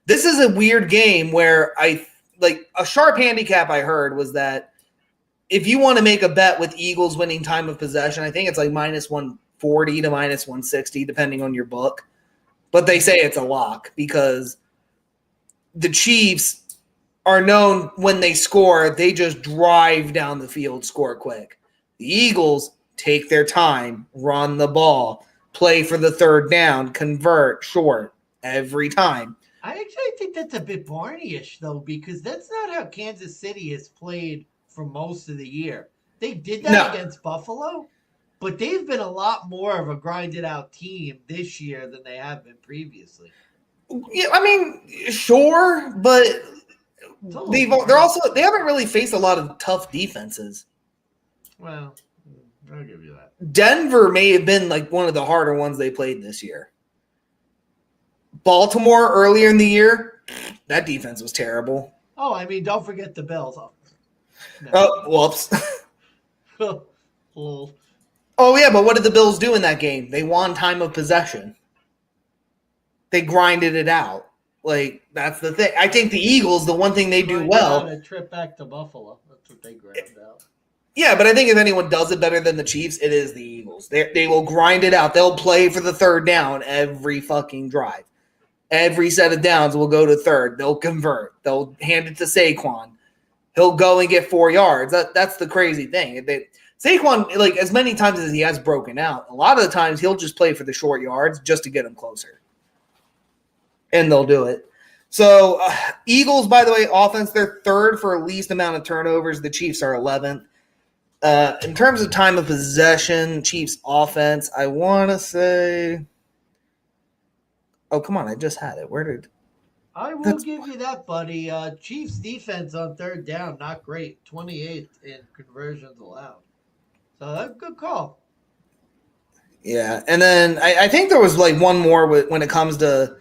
This is a weird game where a sharp handicap I heard was that if you want to make a bet with Eagles winning time of possession, I think it's like minus 140 to minus 160, depending on your book. But they say it's a lock because the Chiefs are known when they score, they just drive down the field, score quick. The Eagles take their time, run the ball, play for the third down, convert short every time. I actually think that's a bit Barney-ish, though, because that's not how Kansas City has played for most of the year. They did that against Buffalo, but they've been a lot more of a grinded-out team this year than they have been previously. Yeah, I mean, sure, but they haven't really faced a lot of tough defenses. Well, I'll give you that. Denver may have been like one of the harder ones they played this year. Baltimore earlier in the year, that defense was terrible. Oh, I mean, don't forget the Bills. Whoops. Lol. Oh, yeah, but what did the Bills do in that game? They won time of possession. They grinded it out. Like, that's the thing. I think the Eagles, the one thing they do well. A trip back to Buffalo. That's what they ground out. Yeah, but I think if anyone does it better than the Chiefs, it is the Eagles. They will grind it out. They'll play for the third down every fucking drive. Every set of downs will go to third. They'll convert. They'll hand it to Saquon. He'll go and get 4 yards. That's the crazy thing. Saquon, like, as many times as he has broken out, a lot of the times he'll just play for the short yards just to get him closer. And they'll do it. So, Eagles, by the way, offense, they're third for least amount of turnovers. The Chiefs are 11th. In terms of time of possession, Chiefs offense, I want to say... Oh, come on. I just had it. I will give you that, buddy. Chiefs defense on third down, not great. 28th in conversions allowed. So that's a good call. Yeah. And then I think there was like one more when it comes to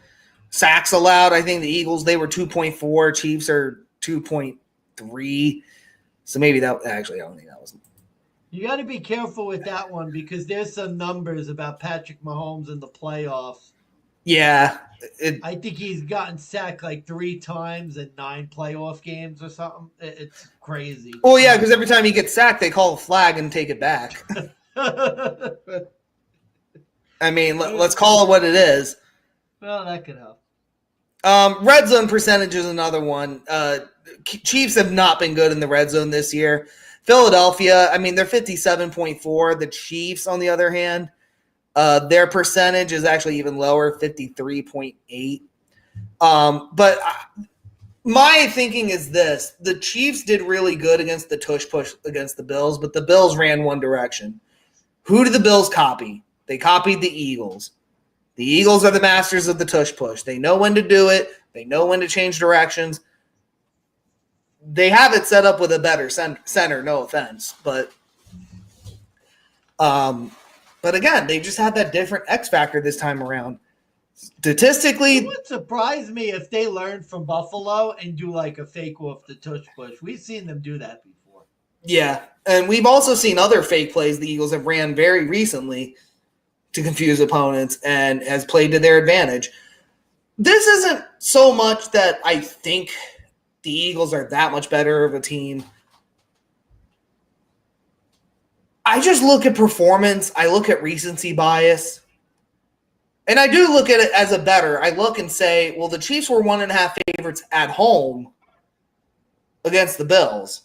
sacks allowed. I think the Eagles, they were 2.4. Chiefs are 2.3. So maybe that actually, I don't think that was. You got to be careful with that one because there's some numbers about Patrick Mahomes in the playoffs. Yeah. I think he's gotten sacked like 3 times in 9 playoff games or something. It's crazy. Well, yeah, because every time he gets sacked, they call a flag and take it back. I mean, let's call it what it is. Well, that could help. Red zone percentage is another one. Chiefs have not been good in the red zone this year. Philadelphia, I mean, they're 57.4. The Chiefs, on the other hand, their percentage is actually even lower, 53.8. But my thinking is this. The Chiefs did really good against the tush push against the Bills, but the Bills ran one direction. Who did the Bills copy? They copied the Eagles. The Eagles are the masters of the tush push. They know when to do it. They know when to change directions. They have it set up with a better center, no offense. But again, they just had that different X factor this time around. Statistically, it would surprise me if they learned from Buffalo and do like a fake off the tush push. We've seen them do that before. Yeah, and we've also seen other fake plays the Eagles have ran very recently to confuse opponents and has played to their advantage. This isn't so much that I think the Eagles are that much better of a team. I just look at performance. I look at recency bias. And I do look at it as a better. I look and say, well, the Chiefs were 1.5 favorites at home against the Bills.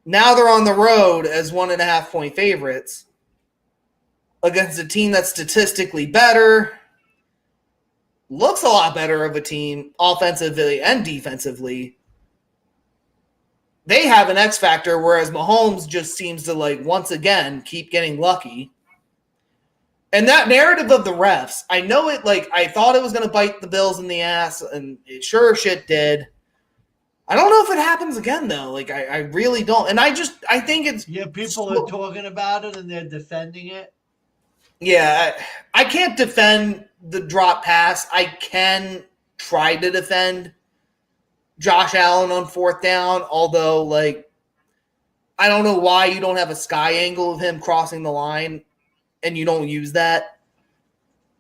Now they're on the road as 1.5 point favorites against a team that's statistically better, looks a lot better of a team offensively and defensively. They have an X factor, whereas Mahomes just seems to, like, once again, keep getting lucky. And that narrative of the refs, I know it, like, I thought it was going to bite the Bills in the ass, and it sure shit did. I don't know if it happens again, though. Like, I really don't. And I think it's... Yeah, people are talking about it, and they're defending it. Yeah, I can't defend the drop pass. I can try to defend Josh Allen on 4th down, although, like, I don't know why you don't have a sky angle of him crossing the line and you don't use that.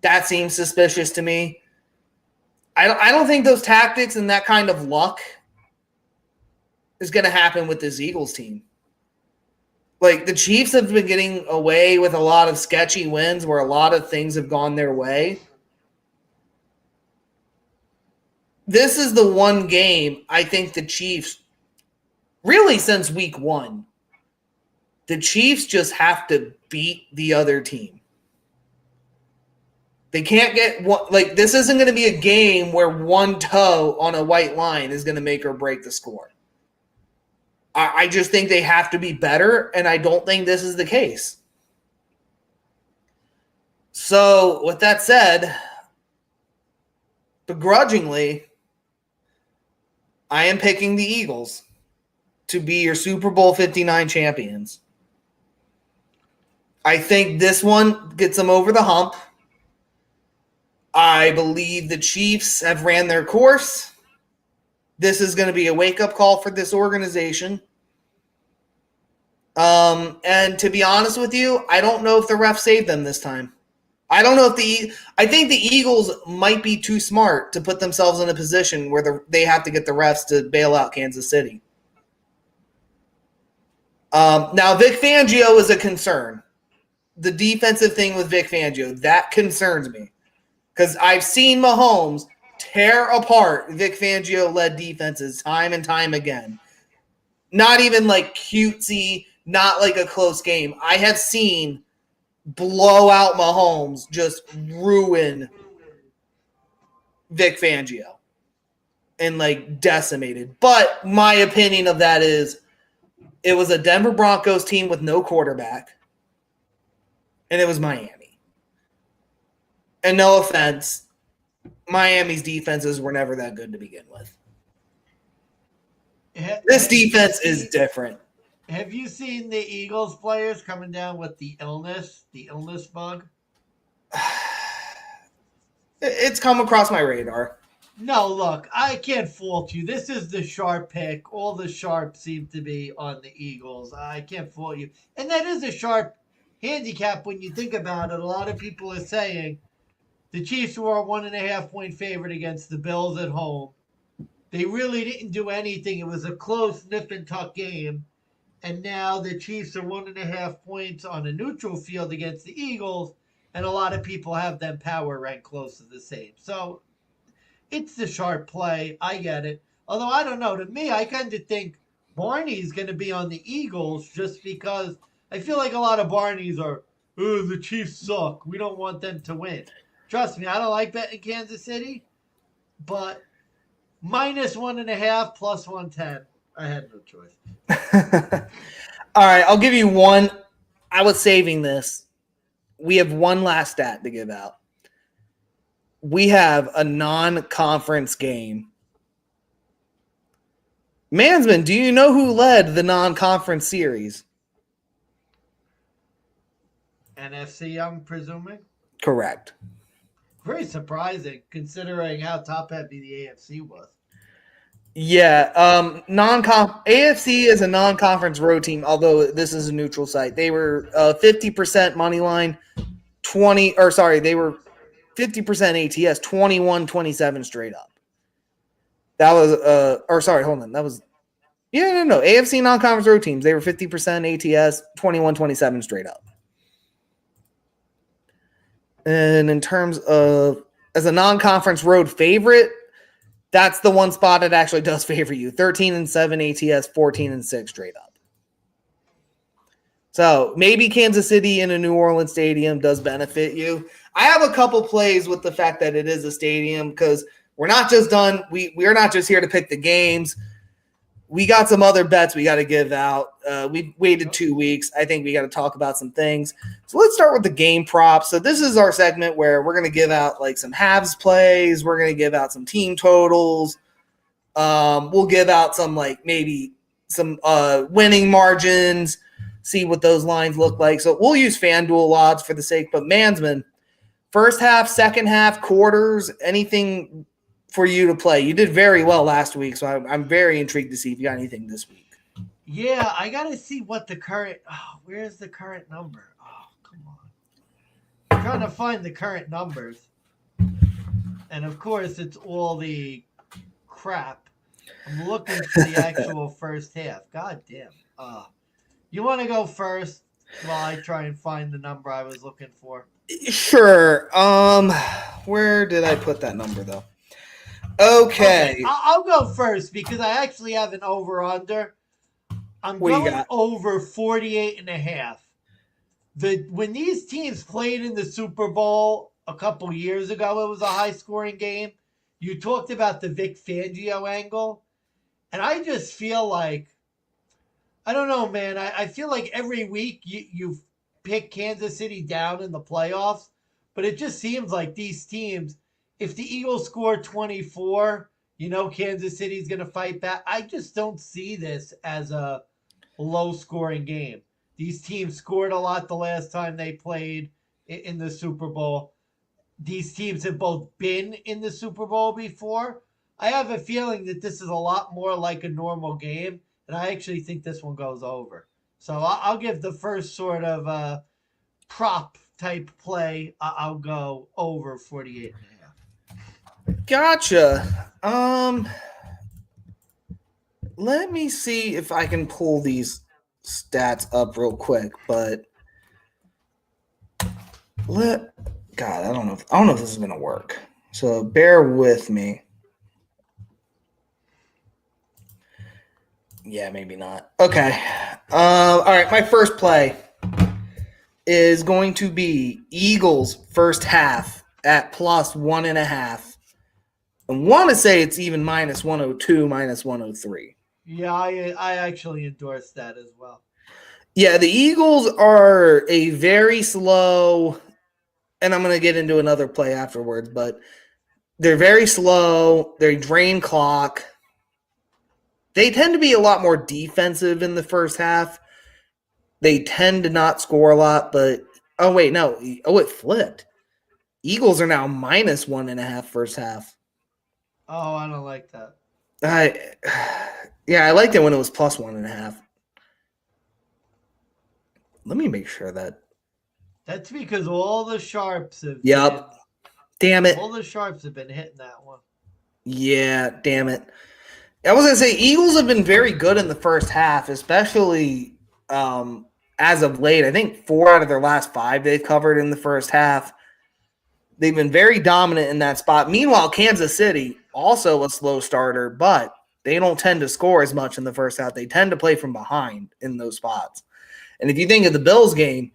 That seems suspicious to me. I don't think those tactics and that kind of luck is going to happen with this Eagles team. Like, the Chiefs have been getting away with a lot of sketchy wins where a lot of things have gone their way. This is the one game I think the Chiefs, really since week 1, the Chiefs just have to beat the other team. They can't get one, like, this isn't going to be a game where one toe on a white line is going to make or break the score. I just think they have to be better, and I don't think this is the case. So, with that said, begrudgingly, I am picking the Eagles to be your Super Bowl 59 champions. I think this one gets them over the hump. I believe the Chiefs have ran their course. This is going to be a wake-up call for this organization. And to be honest with you, I don't know if the refs saved them this time. I don't know if I think the Eagles might be too smart to put themselves in a position where they have to get the refs to bail out Kansas City. Now, Vic Fangio is a concern. The defensive thing with Vic Fangio, that concerns me. Because I've seen Mahomes tear apart Vic Fangio-led defenses time and time again. Not even like cutesy, not like a close game. I have seen blow out Mahomes just ruin Vic Fangio and like decimated. But my opinion of that is it was a Denver Broncos team with no quarterback, and it was Miami. And no offense, Miami's defenses were never that good to begin with. This defense is different. Have you seen the Eagles players coming down with the illness bug? It's come across my radar. No, look, I can't fault you. This is the sharp pick. All the sharp seem to be on the Eagles. I can't fault you. And that is a sharp handicap when you think about it. A lot of people are saying the Chiefs were a 1.5-point favorite against the Bills at home. They really didn't do anything. It was a close nip and tuck game. And now the Chiefs are 1.5 points on a neutral field against the Eagles. And a lot of people have them power ranked close to the same. So it's the sharp play. I get it. Although I don't know. To me, I kind of think Barney's going to be on the Eagles just because I feel like a lot of Barneys are, oh, the Chiefs suck. We don't want them to win. Trust me, I don't like betting Kansas City, but minus 1.5 plus 110. I had no choice. All right, I'll give you one. I was saving this. We have one last stat to give out. We have a non-conference game. Mansman, do you know who led the non-conference series? NFC, I'm presuming? Correct. Very surprising considering how top-heavy the AFC was. Yeah, AFC is a non-conference road team, although this is a neutral site. They were 50% money line, they were 50% ATS, 21-27 straight up. That was That was AFC non-conference road teams. They were 50% ATS, 21-27 straight up. And in terms of as a non-conference road favorite, that's the one spot that actually does favor you. 13-7 ATS, 14-6 straight up. So maybe Kansas City in a New Orleans stadium does benefit you. I have a couple plays with the fact that it is a stadium because we're not just done. We're not just here to pick the games. We got some other bets we got to give out. We waited 2 weeks. I think we got to talk about some things. So let's start with the game props. So this is our segment where we're going to give out like some halves plays. We're going to give out some team totals. We'll give out some like maybe some winning margins, see what those lines look like. So we'll use FanDuel odds for the sake. But Mansman, first half, second half, quarters, anything for you to play. You did very well last week, so I'm very intrigued to see if you got anything this week. Yeah, I gotta see what the current. Oh, where's the current number? Oh, come on. I'm trying to find the current numbers, and of course, it's all the crap. I'm looking for the actual first half. God damn. You want to go first while I try and find the number I was looking for? Sure. Where did I put that number though? Okay, Okay. I'll go first because I actually have an over under. I'm What do you going got? over 48 and a half. When these teams played in the Super Bowl a couple years ago, it was a high scoring game. You talked about the Vic Fangio angle, and I just feel like I don't know, man. I feel like every week you pick Kansas City down in the playoffs, but it just seems like these teams, if the Eagles score 24, Kansas City's going to fight back. I just don't see this as a low scoring game. These teams scored a lot the last time they played in the Super Bowl. These teams have both been in the Super Bowl before. I have a feeling that this is a lot more like a normal game, and I actually think this one goes over. So I'll give the first sort of prop type play. I'll go over 48 and a half. Gotcha. Let me see if I can pull these stats up real quick, but God, I don't know if this is gonna work. So bear with me. Yeah, maybe not. Okay. All right, my first play is going to be Eagles first half at plus 1.5. I want to say it's even minus 102, minus 103. Yeah, I actually endorse that as well. Yeah, the Eagles are a very slow, and I'm going to get into another play afterwards, but they're very slow. They drain clock. They tend to be a lot more defensive in the first half. They tend to not score a lot, but oh wait, no. Oh, it flipped. Eagles are now minus 1.5 first half. Oh, I don't like that. Yeah, I liked it when it was plus 1.5. Let me make sure that. That's because all the sharps have been Yep. Damn it. all the sharps have been hitting that one. Yeah, damn it. I was gonna say Eagles have been very good in the first half, especially as of late. I think 4 out of their last 5 they've covered in the first half. They've been very dominant in that spot. Meanwhile, Kansas City, also a slow starter, but they don't tend to score as much in the first half. They tend to play from behind in those spots. And if you think of the Bills game,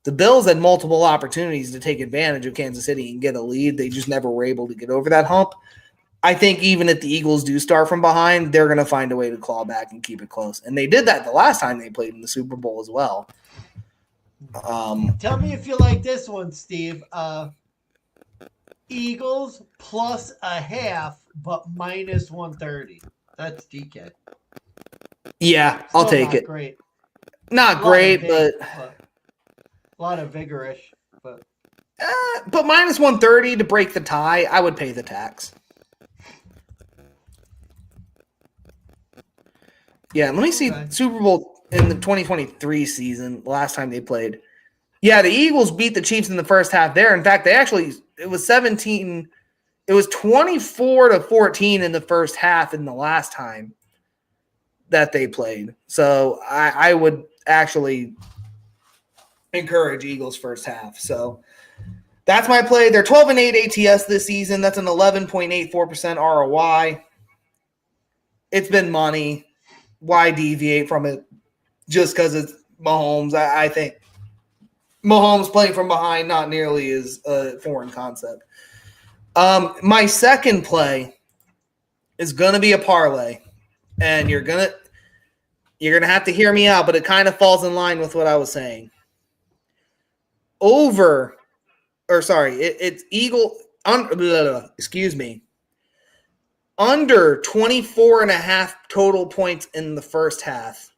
the Bills had multiple opportunities to take advantage of Kansas City and get a lead. They just never were able to get over that hump. I think even if the Eagles do start from behind, they're going to find a way to claw back and keep it close. And they did that the last time they played in the Super Bowl as well. Tell me if you like this one, Steve. Eagles plus a half, but minus 130. That's DK. Yeah, I'll take it. Great. Not great, but a lot of vigorish. But minus 130 to break the tie, I would pay the tax. Yeah, let me see Super Bowl in the 2023 season, last time they played. Yeah, the Eagles beat the Chiefs in the first half there. In fact, it was 24-14 in the first half in the last time that they played. So I would actually encourage Eagles first half. So that's my play. They're 12-8 ATS this season. That's an 11.84% ROI. It's been money. Why deviate from it just because it's Mahomes? I think Mahomes playing from behind not nearly is a foreign concept. My second play is going to be a parlay, and you're gonna have to hear me out, but it kind of falls in line with what I was saying. It's Eagle. Excuse me. Under 24.5 total points in the first half.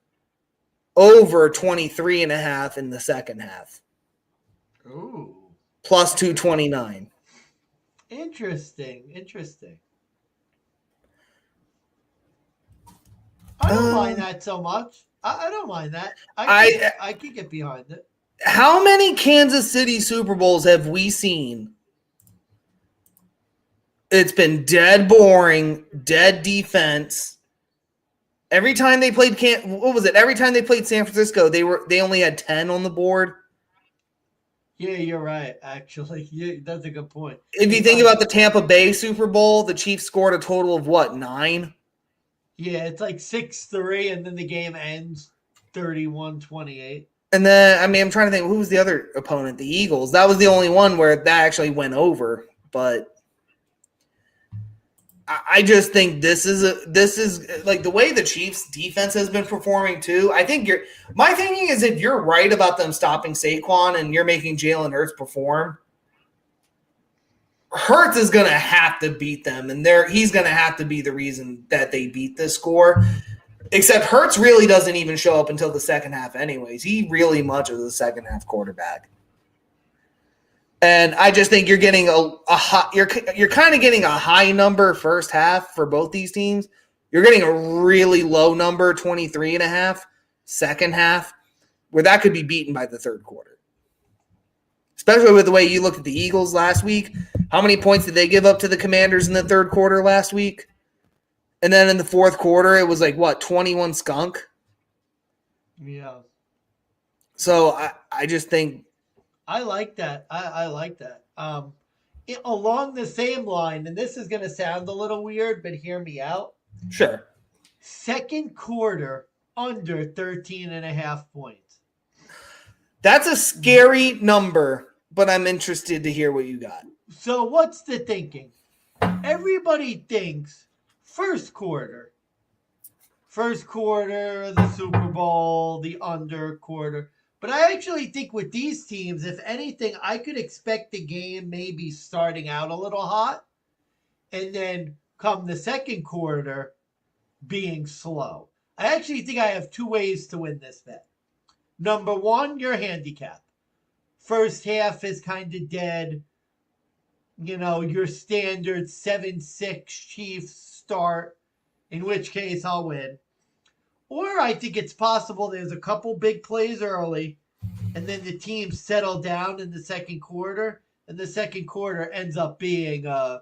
Over 23.5 in the second half. Ooh. Plus 229. Interesting. I don't mind that so much. I don't mind that. I could get behind it. How many Kansas City Super Bowls have we seen? It's been dead boring, dead defense. Every time they played Every time they played San Francisco, they only had 10 on the board. Yeah, you're right. Actually, that's a good point. If you think about the Tampa Bay Super Bowl, the Chiefs scored a total of what, 9? Yeah, it's like 6-3, and then the game ends 31-28. And then, I mean, I'm trying to think, who was the other opponent? The Eagles. That was the only one where that actually went over. But I just think this is like the way the Chiefs defense has been performing too. I think my thinking is if you're right about them stopping Saquon and you're making Jalen Hurts perform, Hurts is going to have to beat them, and he's going to have to be the reason that they beat this score. Except Hurts really doesn't even show up until the second half anyways. He really much is a second half quarterback. And I just think you're getting you're kind of getting a high number first half for both these teams. You're getting a really low number, 23.5, second half, where that could be beaten by the third quarter. Especially with the way you looked at the Eagles last week. How many points did they give up to the Commanders in the third quarter last week? And then in the fourth quarter, it was like, 21 skunk? Yeah. So I just think I like that. I like that. Along the same line, and this is going to sound a little weird, but hear me out. Sure. Second quarter, under 13.5 points. That's a scary number, but I'm interested to hear what you got. So what's the thinking? Everybody thinks first quarter, the Super Bowl, the under quarter. But I actually think with these teams, if anything, I could expect the game maybe starting out a little hot and then come the second quarter being slow. I actually think I have 2 ways to win this bet. Number one, your handicap. First half is kind of dead. You know, your standard 7-6 Chiefs start, in which case I'll win. Or I think it's possible there's a couple big plays early, and then the teams settle down in the second quarter, and the second quarter ends up being a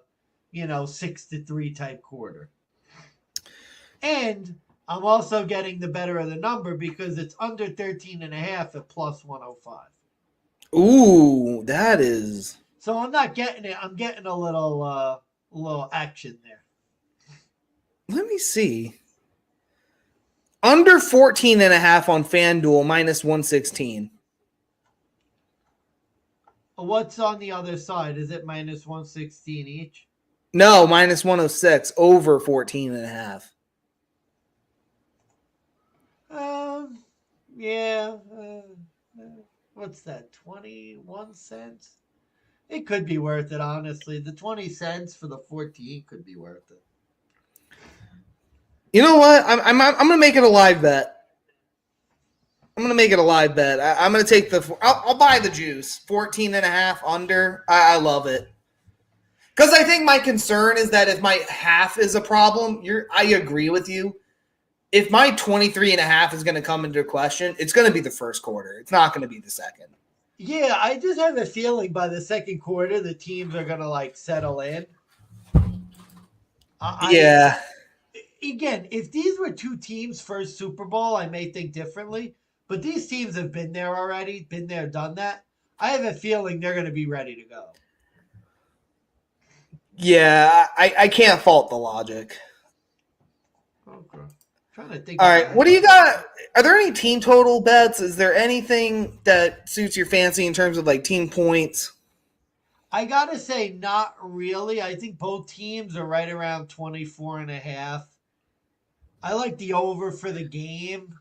6-3 type quarter. And I'm also getting the better of the number because it's under 13.5 at plus 105. Ooh, that is. So I'm not getting it. I'm getting a little action there. Let me see. Under 14.5 on FanDuel, minus 116. What's on the other side? Is it minus 116 each? No, minus 106, over 14.5. Yeah. What's that, 21 cents? It could be worth it, honestly. The 20 cents for the 14 could be worth it. You know what? I'm going to make it a live bet. I'm going to make it a live bet. I'm going to take I'll buy the juice. 14.5 under. I love it. Because I think my concern is that if my half is a problem, I agree with you. If my 23.5 is going to come into question, it's going to be the first quarter. It's not going to be the second. Yeah, I just have a feeling by the second quarter, the teams are going to settle in. Yeah. Again, if these were two teams' first Super Bowl, I may think differently. But these teams have been there already, been there, done that. I have a feeling they're going to be ready to go. Yeah, I can't fault the logic. Okay. Trying to think. All right, what do you got? Are there any team total bets? Is there anything that suits your fancy in terms of team points? I got to say, not really. I think both teams are right around 24.5. I like the over for the game.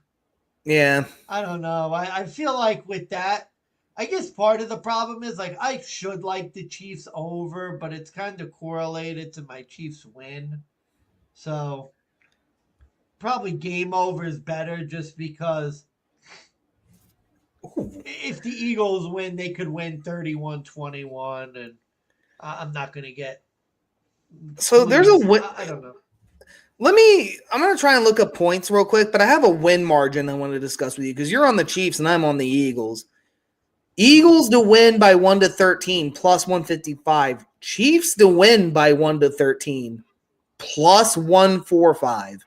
Yeah. I don't know. I feel like with that, I guess part of the problem is I should like the Chiefs over, but it's kind of correlated to my Chiefs win. So probably game over is better just because if the Eagles win, they could win 31-21, and I'm not going to get. So there's a win. I don't know. I'm going to try and look up points real quick, but I have a win margin I want to discuss with you because you're on the Chiefs and I'm on the Eagles. Eagles to win by 1-13 plus 155. Chiefs to win by 1-13 plus 145.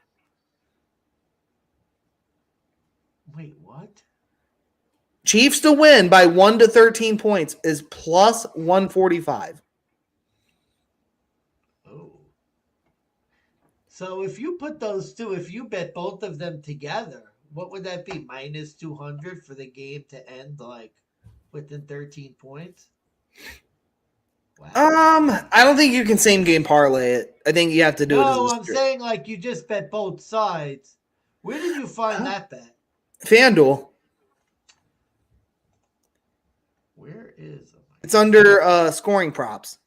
Wait, what? Chiefs to win by 1-13 points is plus 145. Oh. So if you put those two, if you bet both of them together, what would that be? Minus 200 for the game to end like within 13 points? Wow. I don't think you can same game parlay it. I think you have to do it. No, I'm saying like you just bet both sides. Where did you find that bet? FanDuel. Where is it? It's under scoring props.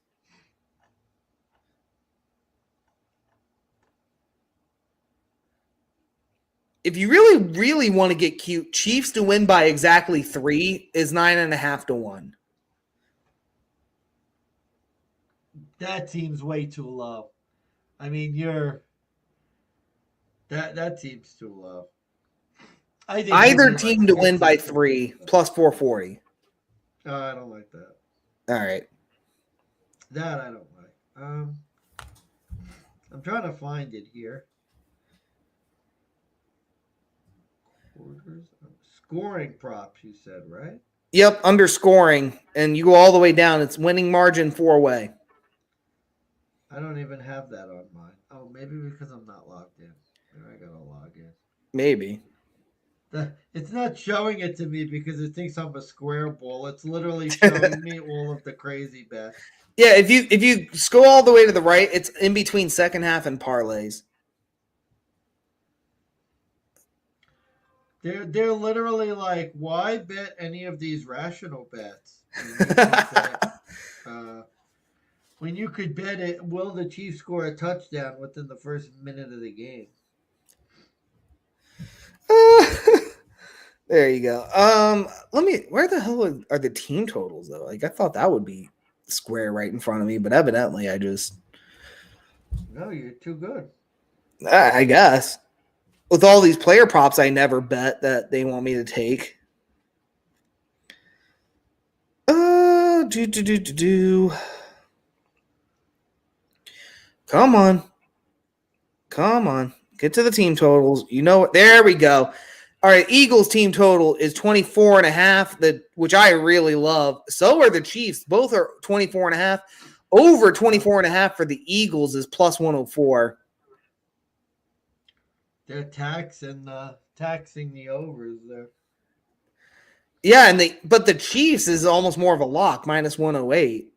If you really, really want to get cute, Chiefs to win by exactly 3 is 9.5 to 1. That seems way too low. I mean, that seems too low. I think either team to win by 3 plus 440. I don't like that. All right. That I don't like. I'm trying to find it here. Scoring props, you said, right? Yep, under scoring, and you go all the way down. It's winning margin 4-way. I don't even have that on mine. Oh, maybe because I'm not logged in. Maybe I gotta log in. Maybe. It's not showing it to me because it thinks I'm a square ball. It's literally showing me all of the crazy bets. Yeah, if you scroll all the way to the right, it's in between second half and parlays. They're literally like, why bet any of these rational bets? When you could bet it, will the Chiefs score a touchdown within the first minute of the game? There you go. Where the hell are the team totals though? Like I thought that would be square right in front of me, but evidently I just. No, you're too good. I guess. With all these player props, I never bet that they want me to take. Come on. Get to the team totals. You know what? There we go. All right, Eagles team total is 24.5, which I really love. So are the Chiefs. Both are 24.5. Over 24.5 for the Eagles is plus 104. They're taxing the overs there. Yeah, but the Chiefs is almost more of a lock, minus 108.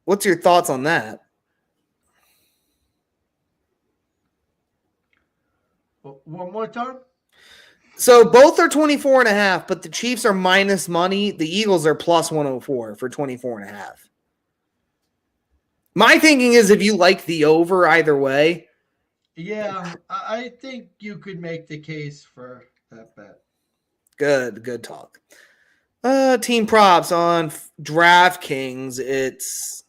What's your thoughts on that? One more time? So both are 24.5, but the Chiefs are minus money. The Eagles are plus 104 for 24.5. My thinking is if you like the over either way. Yeah, I think you could make the case for that bet. Good talk. Team props on DraftKings. It's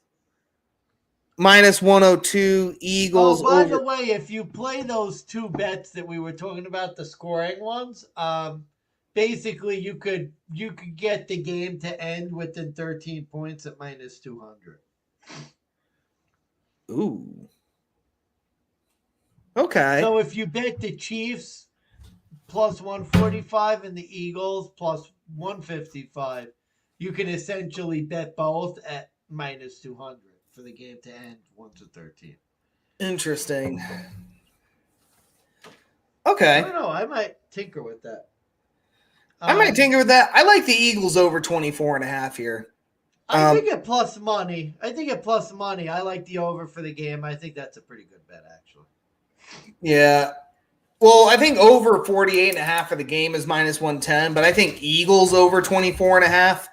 minus 102 Eagles. Oh, by the way, if you play those two bets that we were talking about, the scoring ones, basically you could get the game to end within 13 points at minus 200. Ooh. Okay. So if you bet the Chiefs plus 145 and the Eagles plus 155, you can essentially bet both at minus 200 for the game to end 1-13. Interesting. Okay. I don't know. I might tinker with that. I like the Eagles over 24.5 here. I think at plus money. I like the over for the game. I think that's a pretty good bet, actually. Yeah. Well, I think over 48.5 for the game is minus 110, but I think Eagles over 24.5.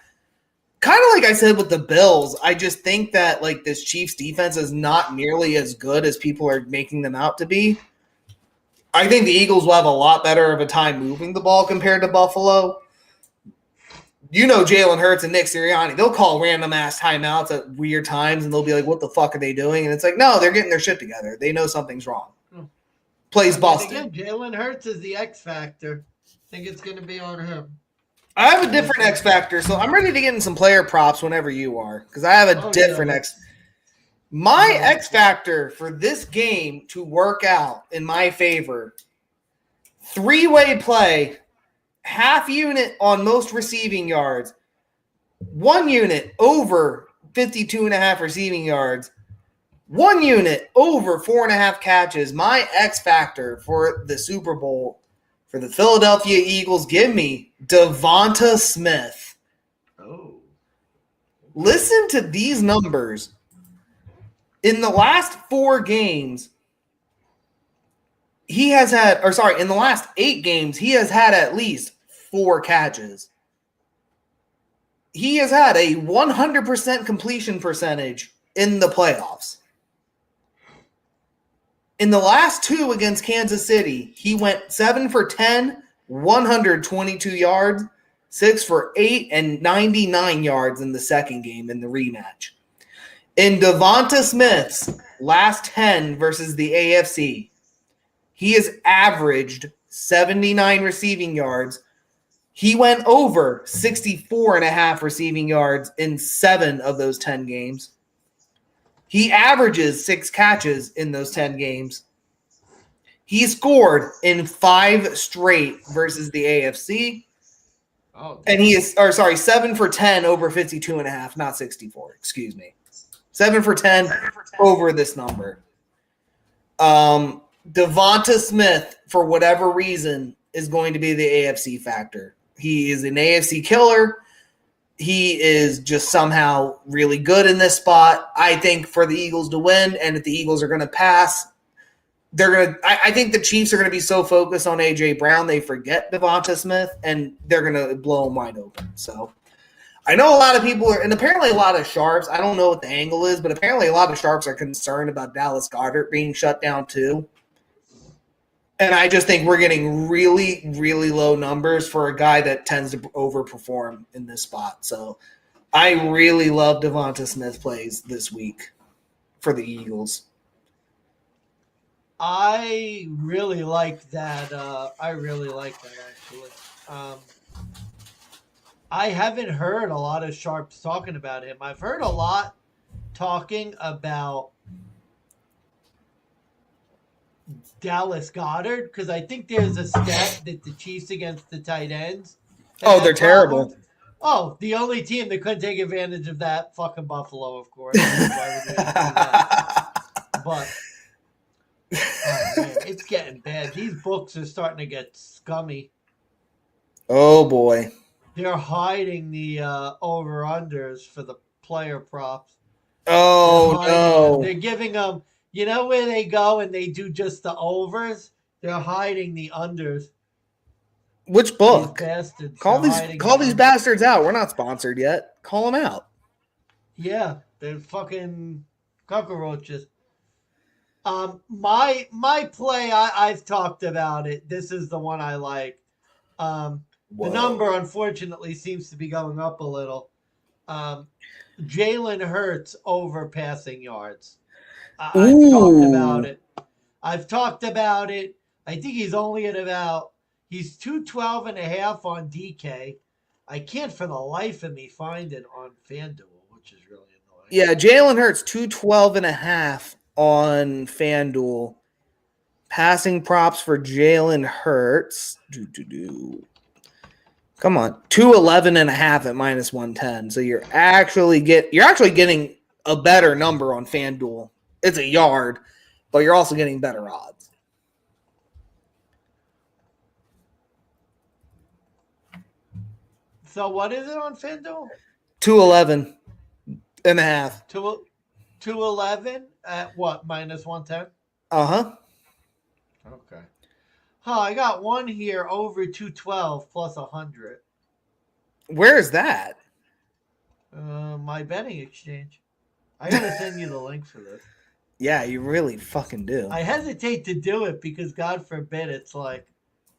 Kind of like I said with the Bills, I just think that like this Chiefs defense is not nearly as good as people are making them out to be. I think the Eagles will have a lot better of a time moving the ball compared to Buffalo. you know Jalen Hurts and Nick Sirianni, they'll call random ass timeouts at weird times, and they'll be like, "What the fuck are they doing?" And it's like, no, they're getting their shit together. They know something's wrong. Plays Boston. Again, Jalen Hurts is the X factor. I think it's going to be on him. I have a different X factor, so I'm ready to get in some player props whenever you are, because I have a different X. My X factor for this game to work out in my favor: 3-way play, half unit on most receiving yards, 1 unit over 52.5 receiving yards, 1 unit over 4.5 catches. My X factor for the Super Bowl for the Philadelphia Eagles, give me Devonta Smith. Oh. Listen to these numbers. In the last 4 games, in the last 8 games, he has had at least 4 catches. He has had a 100% completion percentage in the playoffs. In the last 2 against Kansas City, he went 7 for 10, 122 yards, 6 for 8, and 99 yards in the second game in the rematch. In Devonta Smith's last 10 versus the AFC, he has averaged 79 receiving yards. He went over 64.5 receiving yards in 7 of those 10 games. He averages 6 catches in those 10 games. He scored in 5 straight versus the AFC. And he is, 7 for 10 over 52.5, not 64, excuse me. 7 for 10 over this number. Devonta Smith, for whatever reason, is going to be the AFC factor. He is an AFC killer. He is just somehow really good in this spot. I think for the Eagles to win, and if the Eagles are going to pass, I think the Chiefs are going to be so focused on A.J. Brown, they forget Devonta Smith, and they're going to blow him wide open. So I know a lot of people and apparently a lot of sharps, I don't know what the angle is, but apparently a lot of sharps are concerned about Dallas Goedert being shut down too. And I just think we're getting really, really low numbers for a guy that tends to overperform in this spot. So I really love Devonta Smith plays this week for the Eagles. I really like that. Actually. I haven't heard a lot of sharps talking about him. I've heard a lot talking about Dallas Goedert, because I think there's a stat that the Chiefs against the tight ends. Oh, they're terrible. Oh, the only team that couldn't take advantage of that, fucking Buffalo, of course. Why would they do that? But oh, man, it's getting bad. These books are starting to get scummy. Oh boy. They're hiding the over-unders for the player props. Oh no. They're giving them, you know where they go and they do just the overs? They're hiding the unders. Which book? These bastards. Call these bastards out. We're not sponsored yet. Call them out. Yeah, they're fucking cockroaches. My play, I've talked about it. This is the one I like. The number, unfortunately, seems to be going up a little. Jalen Hurts over passing yards. I've talked about it. I think he's only at he's 212.5 on DK. I can't for the life of me find it on FanDuel, which is really annoying. Yeah, Jalen Hurts 212.5 on FanDuel. Passing props for Jalen Hurts. Come on, 211.5 at -110. So you're actually getting a better number on FanDuel. It's a yard, but you're also getting better odds. So what is it on FanDuel? 211.5. 211 at what? -110? Uh-huh. Okay. I got one here over 212 plus 100. Where is that? My betting exchange. I gotta send you the link for this. Yeah, you really fucking do. I hesitate to do it because God forbid it's like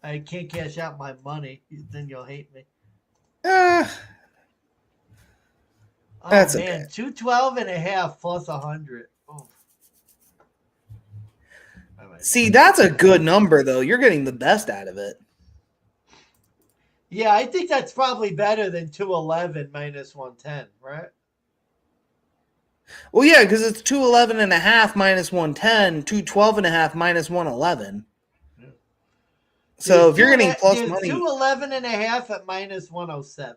I can't cash out my money. Then you'll hate me. Oh That's okay. man, 212.5 plus 100. Oh, I might need See, to that's take a that. good number, though. You're getting the best out of it. Yeah, I think that's probably better than 211 minus 110, right? Well, yeah, because it's 211.5 minus 110, 212.5 minus 111. Yeah. So if you're getting plus There's money, 211.5 at minus 107.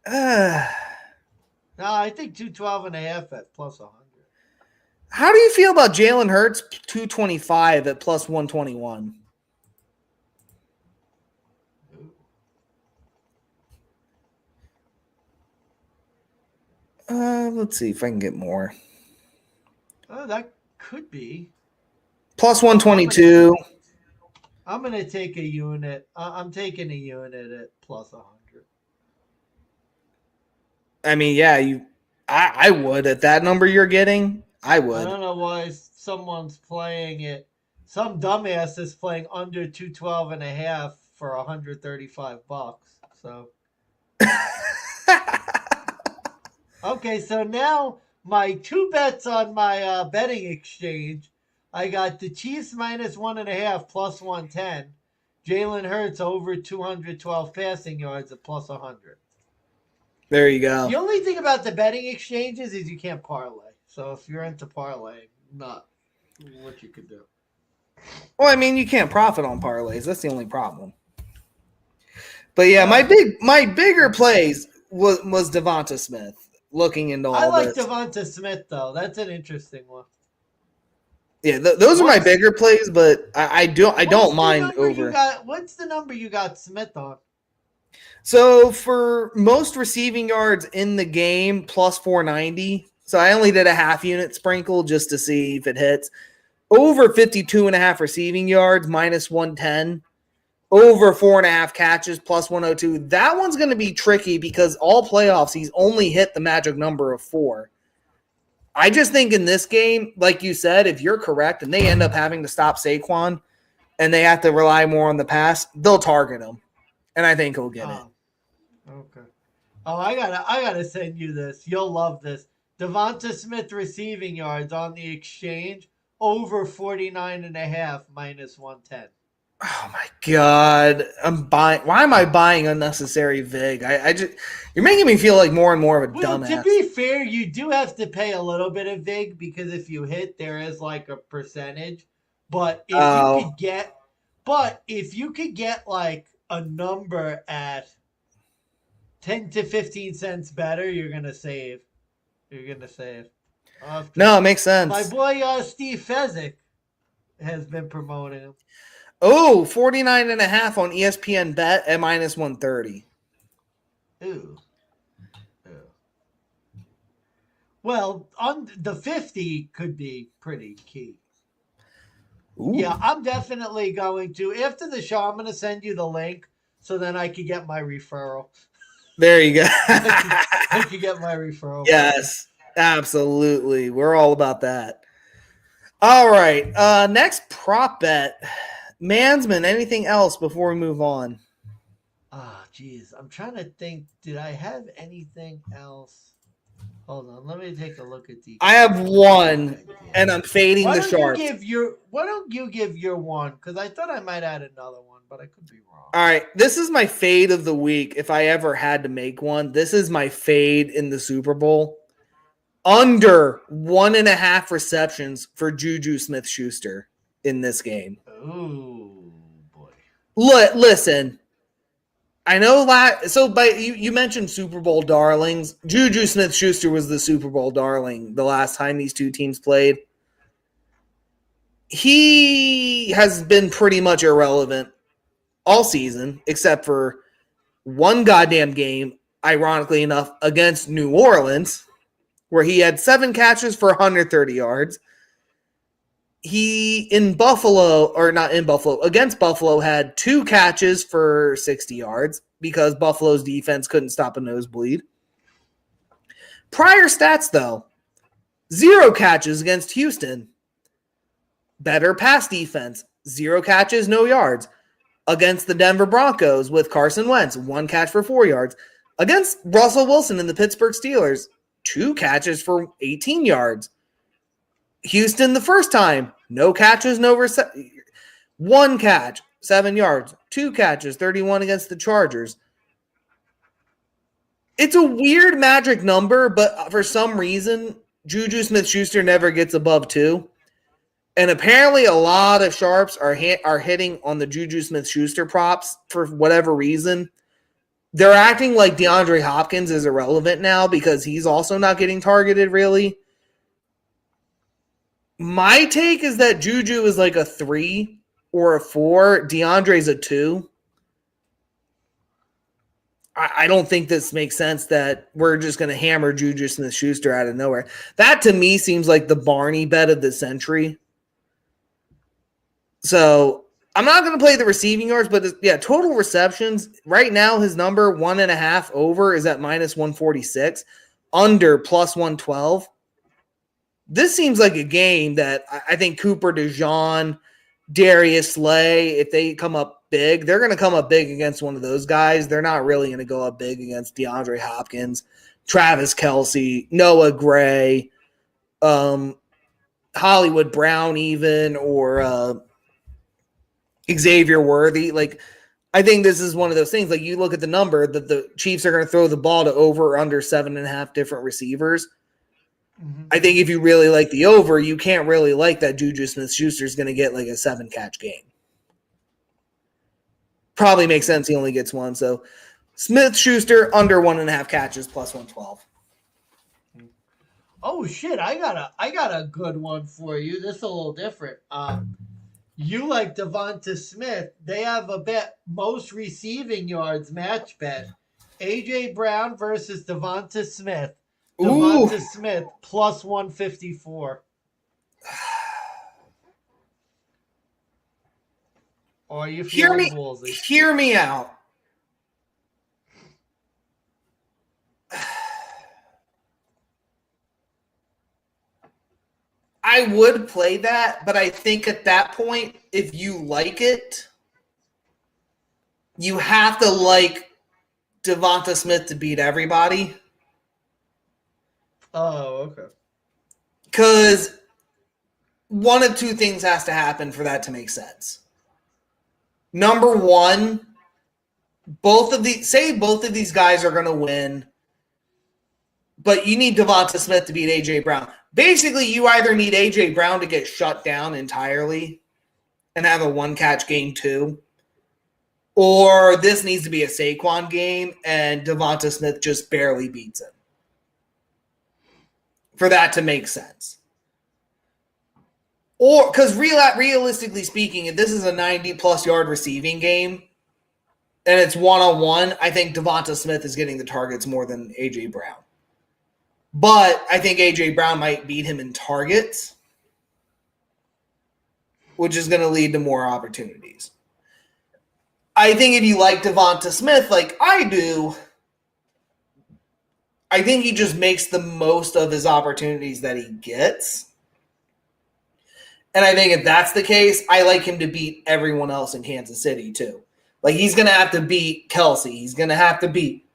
uh, No, I think 212.5 at plus 100. how do you feel about Jalen Hurts 225 at plus 121? Ooh. Let's see if I can get more. Oh, that could be. Plus I'm gonna 122. I'm gonna take a unit. I'm taking a unit at plus 100. I mean, yeah, I would at that number you're getting. I I would. don't know why someone's playing it. Some dumbass is playing under 212.5 for 135 bucks. So okay, so now my two bets on my betting exchange, I got the Chiefs minus 1.5 plus 110. Jalen Hurts over 212 passing yards at plus 100. There you go. The only thing about the betting exchanges is you can't parlay. So if you're into parlay, not what you could do. Well, I mean, you can't profit on parlays. That's the only problem. But yeah, Well, my bigger plays was Devonta Smith looking into I all like this. Devonta Smith though. That's an interesting one. Yeah, those are my What's bigger plays, but I don't what's the mind number you over. got? What's the number you got Smith on? So for most receiving yards in the game, plus 490. So I only did a half unit sprinkle just to see if it hits. Over 52.5 receiving yards, minus 110. Over 4.5 catches, plus 102. That one's going to be tricky because all playoffs, he's only hit the magic number of 4. I just think in this game, like you said, if you're correct and they end up having to stop Saquon and they have to rely more on the pass, they'll target him. And I think he'll get it. Oh, okay. Oh, I gotta send you this. You'll love this. Devonta Smith receiving yards on the exchange over 49.5 minus 110. Oh my god, I'm buying. Why am I buying unnecessary vig? I just you're making me feel like more and more of a Well, to dumbass. be fair, you do have to pay a little bit of vig because if you hit, there is like a percentage. But if you Oh could get, but if you could get like a number at 10 to 15 cents better, you're gonna save. You're gonna save. no, it makes My sense. boy Steve Fezzik has been promoting him. Oh, 49.5 on ESPN bet at minus 130. Ooh. Ooh. Well, on the 50 could be pretty key. Ooh. Yeah, I'm definitely going to. After the show, I'm going to send you the link so then I can get my referral. There you go. I can get my referral. Yes, absolutely. We're all about that. All right. Next prop bet. Mansman, anything else before we move on? Ah, geez. I'm trying to think. Did I have anything else? Hold on. Let me take a look at the. I have one, and I'm fading the sharps. Why don't you give your one? Because I thought I might add another one, but I could be wrong. All right. This is my fade of the week. If I ever had to make one, this is my fade in the Super Bowl. Under 1.5 receptions for Juju Smith-Schuster in this game. Oh boy. Listen, I know that. So, you mentioned Super Bowl darlings. Juju Smith-Schuster was the Super Bowl darling the last time these two teams played. He has been pretty much irrelevant all season, except for one goddamn game, ironically enough, against New Orleans, where he had 7 catches for 130 yards. He in Buffalo, or not in Buffalo, against Buffalo, had 2 catches for 60 yards because Buffalo's defense couldn't stop a nosebleed. Prior stats, though, 0 catches against Houston. Better pass defense, 0 catches, no yards. Against the Denver Broncos with Carson Wentz, 1 catch for 4 yards. Against Russell Wilson and the Pittsburgh Steelers, 2 catches for 18 yards. Houston the first time, no catches, no 1 catch, 7 yards. 2 catches, 31 against the Chargers. It's a weird magic number, but for some reason, Juju Smith-Schuster never gets above 2. And apparently a lot of sharps are hitting on the Juju Smith-Schuster props for whatever reason. They're acting like DeAndre Hopkins is irrelevant now because he's also not getting targeted, really. My take is that Juju is like a 3 or a 4. DeAndre's a 2. I don't think this makes sense that we're just going to hammer Juju Smith-Schuster out of nowhere. That, to me, seems like the Barney bet of the century. So I'm not going to play the receiving yards, but yeah, total receptions. Right now, his number 1.5 over is at -146, under +112. This seems like a game that I think Cooper DeJean, Darius Slay, if they come up big, they're going to come up big against one of those guys. They're not really going to go up big against DeAndre Hopkins, Travis Kelce, Noah Gray, Hollywood Brown even, or Xavier Worthy. Like, I think this is one of those things. Like, you look at the number that the Chiefs are going to throw the ball to over or under 7.5 different receivers. Mm-hmm. I think if you really like the over, you can't really like that Juju Smith-Schuster is going to get like a 7-catch game. Probably makes sense. He only gets 1. So Smith-Schuster under 1.5 catches +112. Oh shit! I got a good one for you. This is a little different. You like Devonta Smith. They have a bet, most receiving yards match bet. A.J. Brown versus Devonta Smith. Devonta Smith +154. Or are you feeling ballsy? Hear me out. I would play that, but I think at that point, if you like it, you have to like Devonta Smith to beat everybody. Oh, okay. Because one of 2 things has to happen for that to make sense. Number one, both of these guys are going to win, but you need Devonta Smith to beat A.J. Brown. Basically, you either need A.J. Brown to get shut down entirely and have a 1-catch game too, or this needs to be a Saquon game and Devonta Smith just barely beats him for that to make sense. Or because realistically speaking, if this is a 90-plus yard receiving game and it's 1-on-1, I think Devonta Smith is getting the targets more than A.J. Brown. But I think A.J. Brown might beat him in targets, which is going to lead to more opportunities. I think if you like Devonta Smith like I do, I think he just makes the most of his opportunities that he gets. And I think if that's the case, I like him to beat everyone else in Kansas City too. Like, he's going to have to beat Kelce. He's going to have to beat,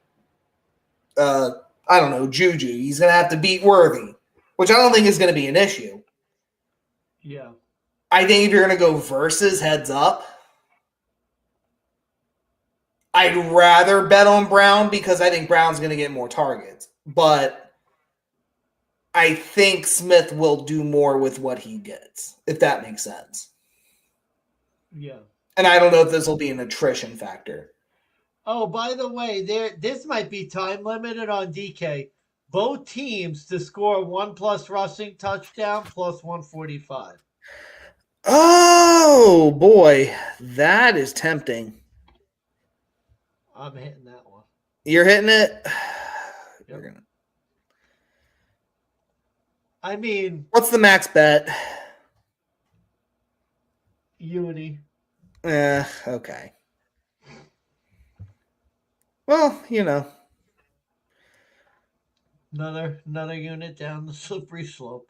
Juju. He's going to have to beat Worthy, which I don't think is going to be an issue. Yeah. I think if you're going to go versus heads up, I'd rather bet on Brown because I think Brown's going to get more targets. But I think Smith will do more with what he gets, if that makes sense. Yeah. And I don't know if this will be an attrition factor. Oh, by the way, this might be time limited on DK. Both teams to score 1+ rushing touchdown +145. Oh, boy. That is tempting. I'm hitting that one. You're hitting it? Yep. I mean... What's the max bet? Uni. Okay. Well, Another unit down the slippery slope.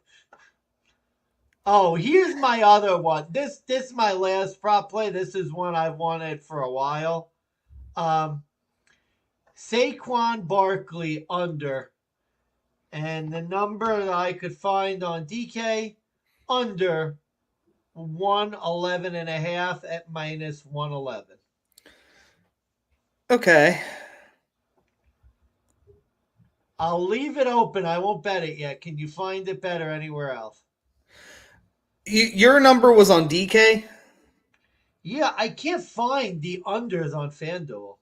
Oh, here's my other one. This is my last prop play. This is one I've wanted for a while. Saquon Barkley under. And the number that I could find on DK, under 111.5 at minus 111. Okay. I'll leave it open. I won't bet it yet. Can you find it better anywhere else? Your number was on DK? Yeah, I can't find the unders on FanDuel.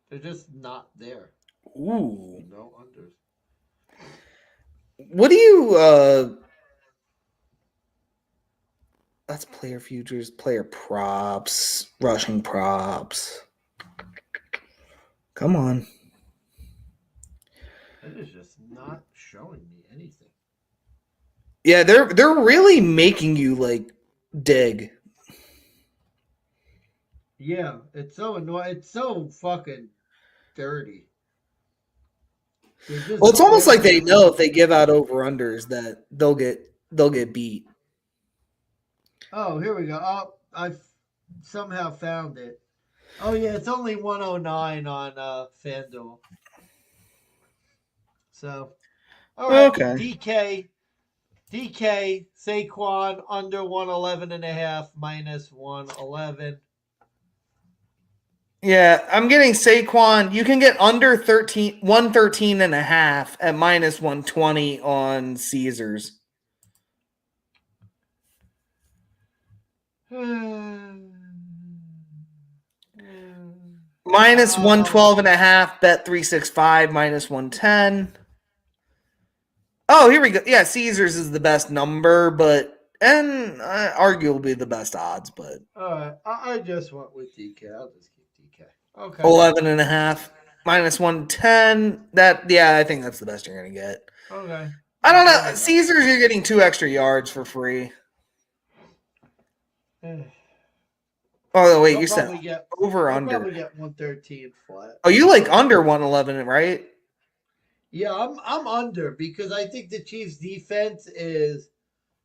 They're just not there. Ooh. No unders. What do you that's player futures, player props, rushing props. Come on. It is just not showing me anything. Yeah, they're really making you like dig. Yeah, it's so annoying. It's so fucking dirty. Well, it's almost like they know if they give out over-unders that they'll get beat. Oh, here we go. Oh, I somehow found it. Oh yeah, it's only 109 on FanDuel. So, all right, Okay. DK, Saquon under 111.5 minus 111. Yeah, I'm getting Saquon. You can get under 113.5 at minus 120 on Caesars. Minus 112.5, bet 365, minus 110. Oh, here we go. Yeah, Caesars is the best number, and arguably the best odds, but. All right, I just went with DK. I'll just keep DK. Okay. 11.5, minus 110. I think that's the best you're going to get. Okay. I don't know. Caesars, you're getting 2 extra yards for free. Oh, wait, you said over I'll under. probably get 113 flat. Oh, you like under 111, right? Yeah, I'm under because I think the Chiefs' defense is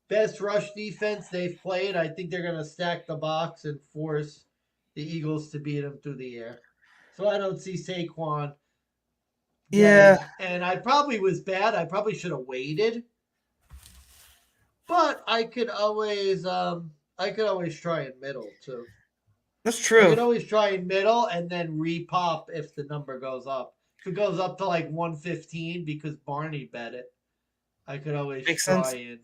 best rush defense they've played. I think they're going to stack the box and force the Eagles to beat them through the air. So I don't see Saquon. Yeah. And I probably was bad. I probably should have waited. But I could always try in middle too. That's true. I could always try in middle and then repop if the number goes up. If it goes up to like 115 because Barney bet it, I could always try in.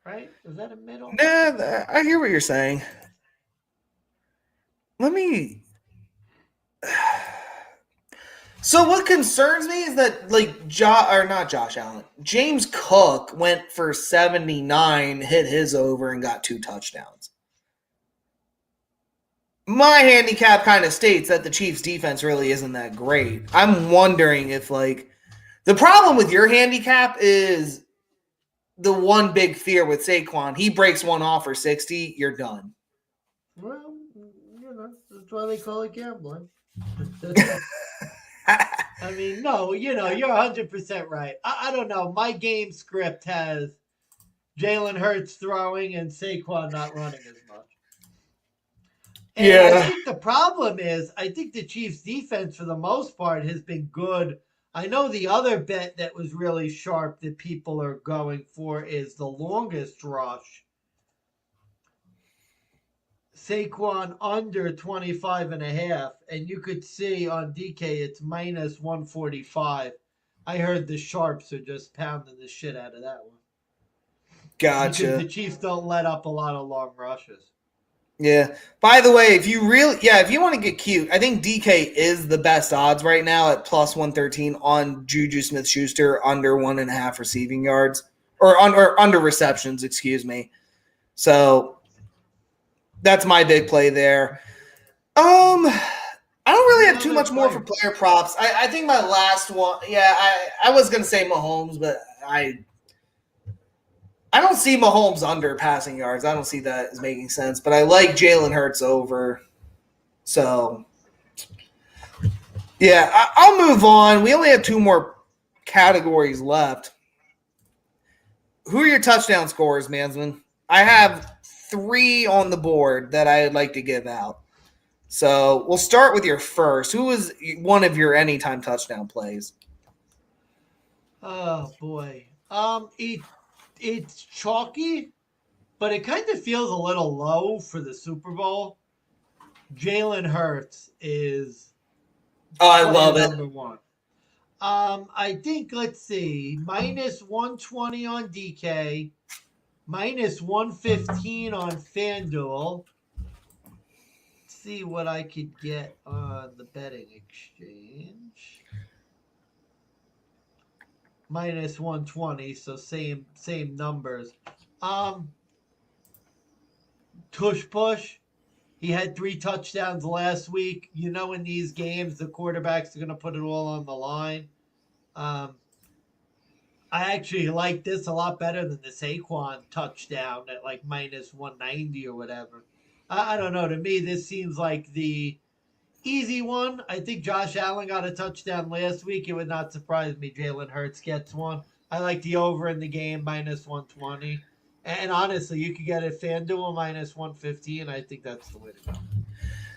Right? Is that a middle? Yeah, I hear what you're saying. Let me. So what concerns me is that not Josh Allen, James Cook went for 79, hit his over, and got 2 touchdowns. My handicap kind of states that the Chiefs' defense really isn't that great. I'm wondering if the problem with your handicap is the one big fear with Saquon. He breaks one off for 60, you're done. Well, that's why they call it gambling. I mean, no, you're 100% right. I don't know. My game script has Jalen Hurts throwing and Saquon not running as much. And yeah. I think the problem is, I think the Chiefs' defense, for the most part, has been good. I know the other bet that was really sharp that people are going for is the longest rush. Saquon under 25.5, and you could see on DK it's minus 145. I heard the sharps are just pounding the shit out of that one. Gotcha. Because the Chiefs don't let up a lot of long rushes. Yeah. By the way, if you want to get cute, I think DK is the best odds right now at plus 113 on Juju Smith-Schuster under 1.5 receiving yards or under receptions, excuse me. So that's my big play there. I don't really have too much more for player props. I think my last one, I was going to say Mahomes, but I don't see Mahomes under passing yards. I don't see that as making sense, but I like Jalen Hurts over. So, yeah, I'll move on. We only have 2 more categories left. Who are your touchdown scorers, Mansman? I have 3 on the board that I'd like to give out. So we'll start with your first. Who was one of your anytime touchdown plays? Oh boy. It's chalky, but it kind of feels a little low for the Super Bowl. Jalen Hurts is Oh, I player love it. number one. I think let's see, minus 120 on DK, minus 115 on FanDuel. Let's see what I could get on the betting exchange. Minus 120, so same numbers. Tush push. He had 3 touchdowns last week. You know, in these games, the quarterbacks are going to put it all on the line. I actually like this a lot better than the Saquon touchdown at like minus 190 or whatever. I don't know. To me, this seems like the easy one. I think Josh Allen got a touchdown last week. It would not surprise me Jalen Hurts gets one. I like the over in the game, minus 120. And honestly, you could get a FanDuel minus 115. I think that's the way to go.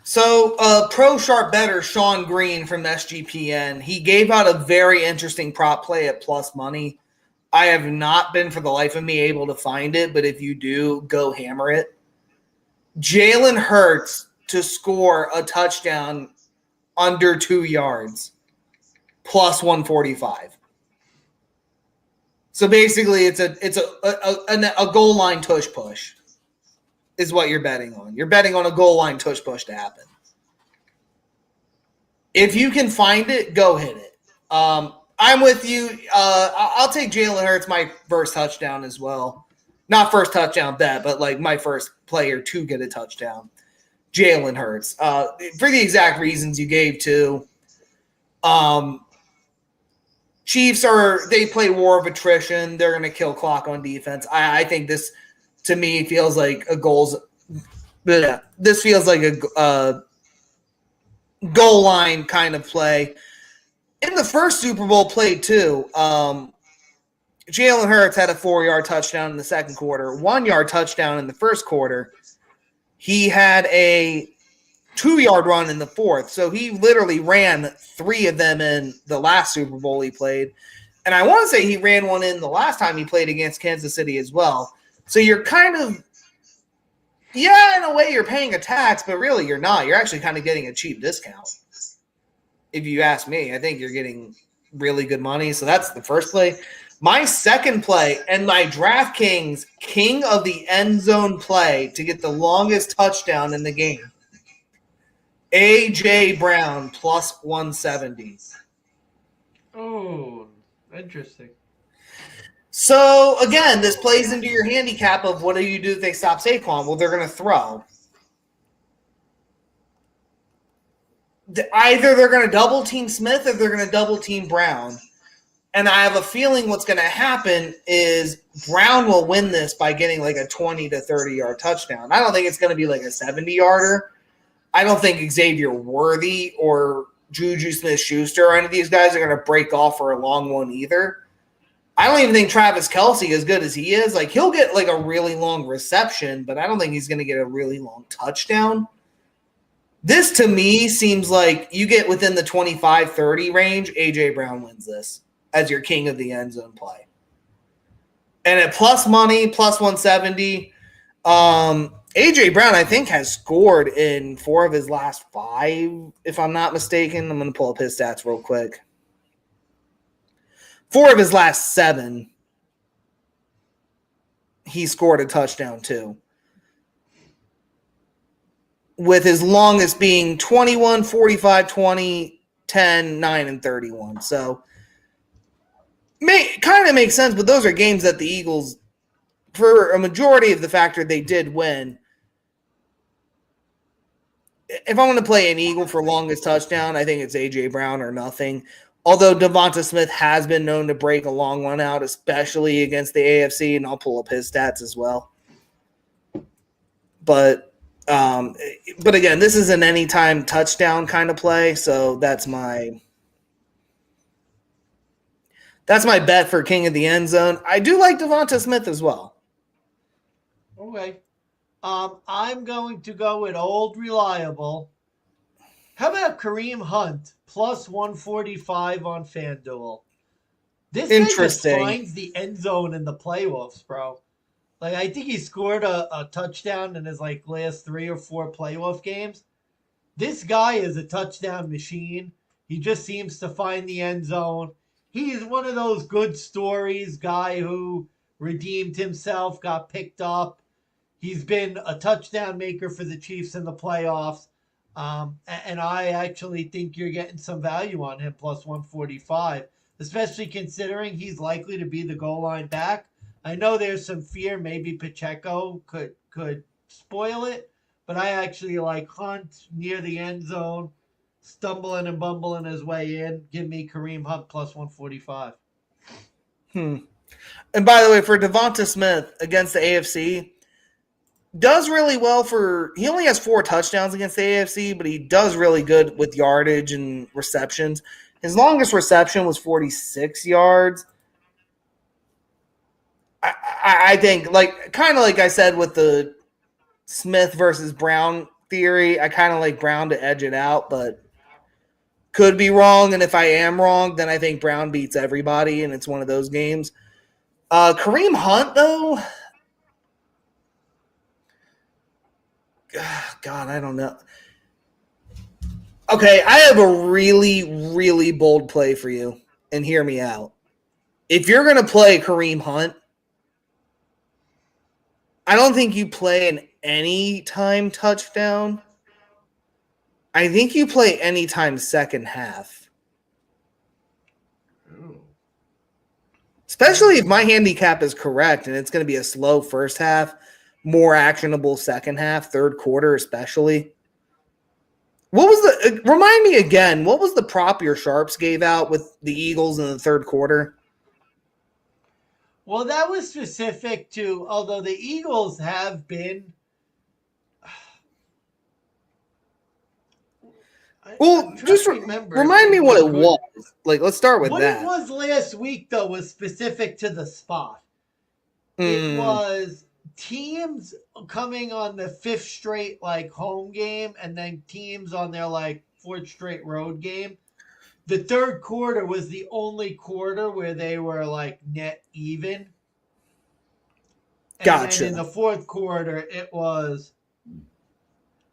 So, pro sharp better Sean Green from SGPN, he gave out a very interesting prop play at plus money. I have not been for the life of me able to find it, but if you do, go hammer it. Jalen Hurts to score a touchdown under 2 yards, plus 145. So basically, it's a goal line tush push is what you're betting on. You're betting on a goal line tush push to happen. If you can find it, go hit it. I'm with you. I'll take Jalen Hurts my first touchdown as well. Not first touchdown bet, but like my first player to get a touchdown. Jalen Hurts. For the exact reasons you gave too. Chiefs they play war of attrition. They're going to kill clock on defense. I think this, to me, feels like a goals. This feels like a goal line kind of play. In the first Super Bowl played too, Jalen Hurts had a 4-yard touchdown in the second quarter, 1-yard touchdown in the first quarter. He had a 2-yard run in the fourth. So he literally ran 3 of them in the last Super Bowl he played. And I want to say he ran one in the last time he played against Kansas City as well. So you're kind of, in a way you're paying a tax, but really you're not. You're actually kind of getting a cheap discount. If you ask me, I think you're getting really good money. So that's the first play. My second play and my DraftKings king of the end zone play to get the longest touchdown in the game. A.J. Brown plus 170. Oh, interesting. So, again, this plays into your handicap of what do you do if they stop Saquon? Well, they're going to throw. Either they're going to double team Smith or they're going to double team Brown. And I have a feeling what's going to happen is Brown will win this by getting like a 20 to 30-yard touchdown. I don't think it's going to be like a 70-yarder. I don't think Xavier Worthy or Juju Smith-Schuster or any of these guys are going to break off for a long one either. I don't even think Travis Kelce, as good as he is, like he'll get like a really long reception, but I don't think he's going to get a really long touchdown. This, to me, seems like you get within the 25-30 range, A.J. Brown wins this as your king of the end zone play. And at plus money, plus 170, A.J. Brown, I think, has scored in 4 of his last 5, if I'm not mistaken. I'm going to pull up his stats real quick. 4 of his last 7, he scored a touchdown too. With his longest being 21, 45, 20, 10, 9, and 31. So, kind of makes sense, but those are games that the Eagles, for a majority of the factor, they did win. If I want to play an Eagle for longest touchdown, I think it's A.J. Brown or nothing. Although Devonta Smith has been known to break a long one out, especially against the AFC, and I'll pull up his stats as well. But again, this is an anytime touchdown kind of play, so that's my bet for king of the end zone. I do like Devonta Smith as well. Okay. I'm going to go with old reliable How about Kareem Hunt plus 145 on FanDuel? This guy just Interesting. finds the end zone in the playoffs, bro. Like I think he scored a touchdown in his like last 3 or 4 playoff games. This guy is a touchdown machine. He just seems to find the end zone. He's one of those good stories, guy who redeemed himself, got picked up. He's been a touchdown maker for the Chiefs in the playoffs. And I actually think you're getting some value on him plus 145, especially considering he's likely to be the goal line back. I know there's some fear maybe Pacheco could spoil it, but I actually like Hunt near the end zone, stumbling and bumbling his way in. Give me Kareem Hunt plus 145. And by the way, for Devonta Smith against the AFC, does really well he only has 4 touchdowns against the AFC, but he does really good with yardage and receptions. His longest reception was 46 yards. I think, kind of like I said with the Smith versus Brown theory, I kind of like Brown to edge it out, but could be wrong. And if I am wrong, then I think Brown beats everybody, and it's one of those games. Kareem Hunt, though, God, I don't know. Okay, I have a really, really bold play for you, and hear me out. If you're going to play Kareem Hunt, I don't think you play an anytime touchdown. I think you play anytime second half. Ooh. Especially if my handicap is correct and it's going to be a slow first half, more actionable second half, third quarter especially. Remind me again, what was the prop your Sharps gave out with the Eagles in the third quarter? Well, that was specific to, although the Eagles have been. Just remind me what it was. Let's start with that. What it was last week, though, was specific to the spot. It was teams coming on the 5th straight, home game, and then teams on their, 4th straight road game. The third quarter was the only quarter where they were net even. And gotcha. then in the fourth quarter, it was,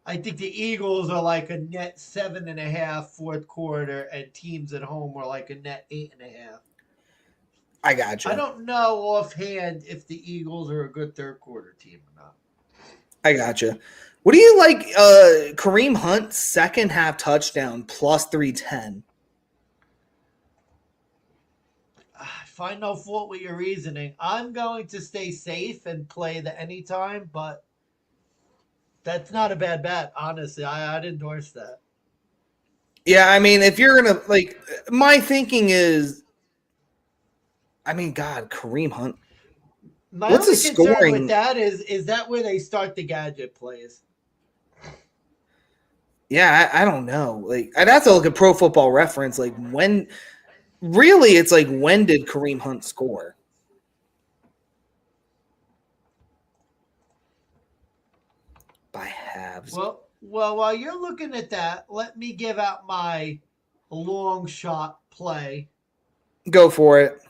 I think the Eagles are a net 7.5 fourth quarter, and teams at home were a net 8.5. I gotcha. I don't know offhand if the Eagles are a good third quarter team or not. I gotcha. What do you like? Kareem Hunt second half touchdown plus 310. Find no fault with your reasoning. I'm going to stay safe and play the anytime, but that's not a bad bet. Honestly, I'd endorse that. Yeah, I mean, if you're gonna my thinking is, God, Kareem Hunt. What's the scoring with that? Is that where they start the gadget plays? Yeah, I don't know. I'd have to look at Pro Football Reference. When. Really, it's when did Kareem Hunt score? By halves. Well, while you're looking at that, let me give out my long shot play. Go for it.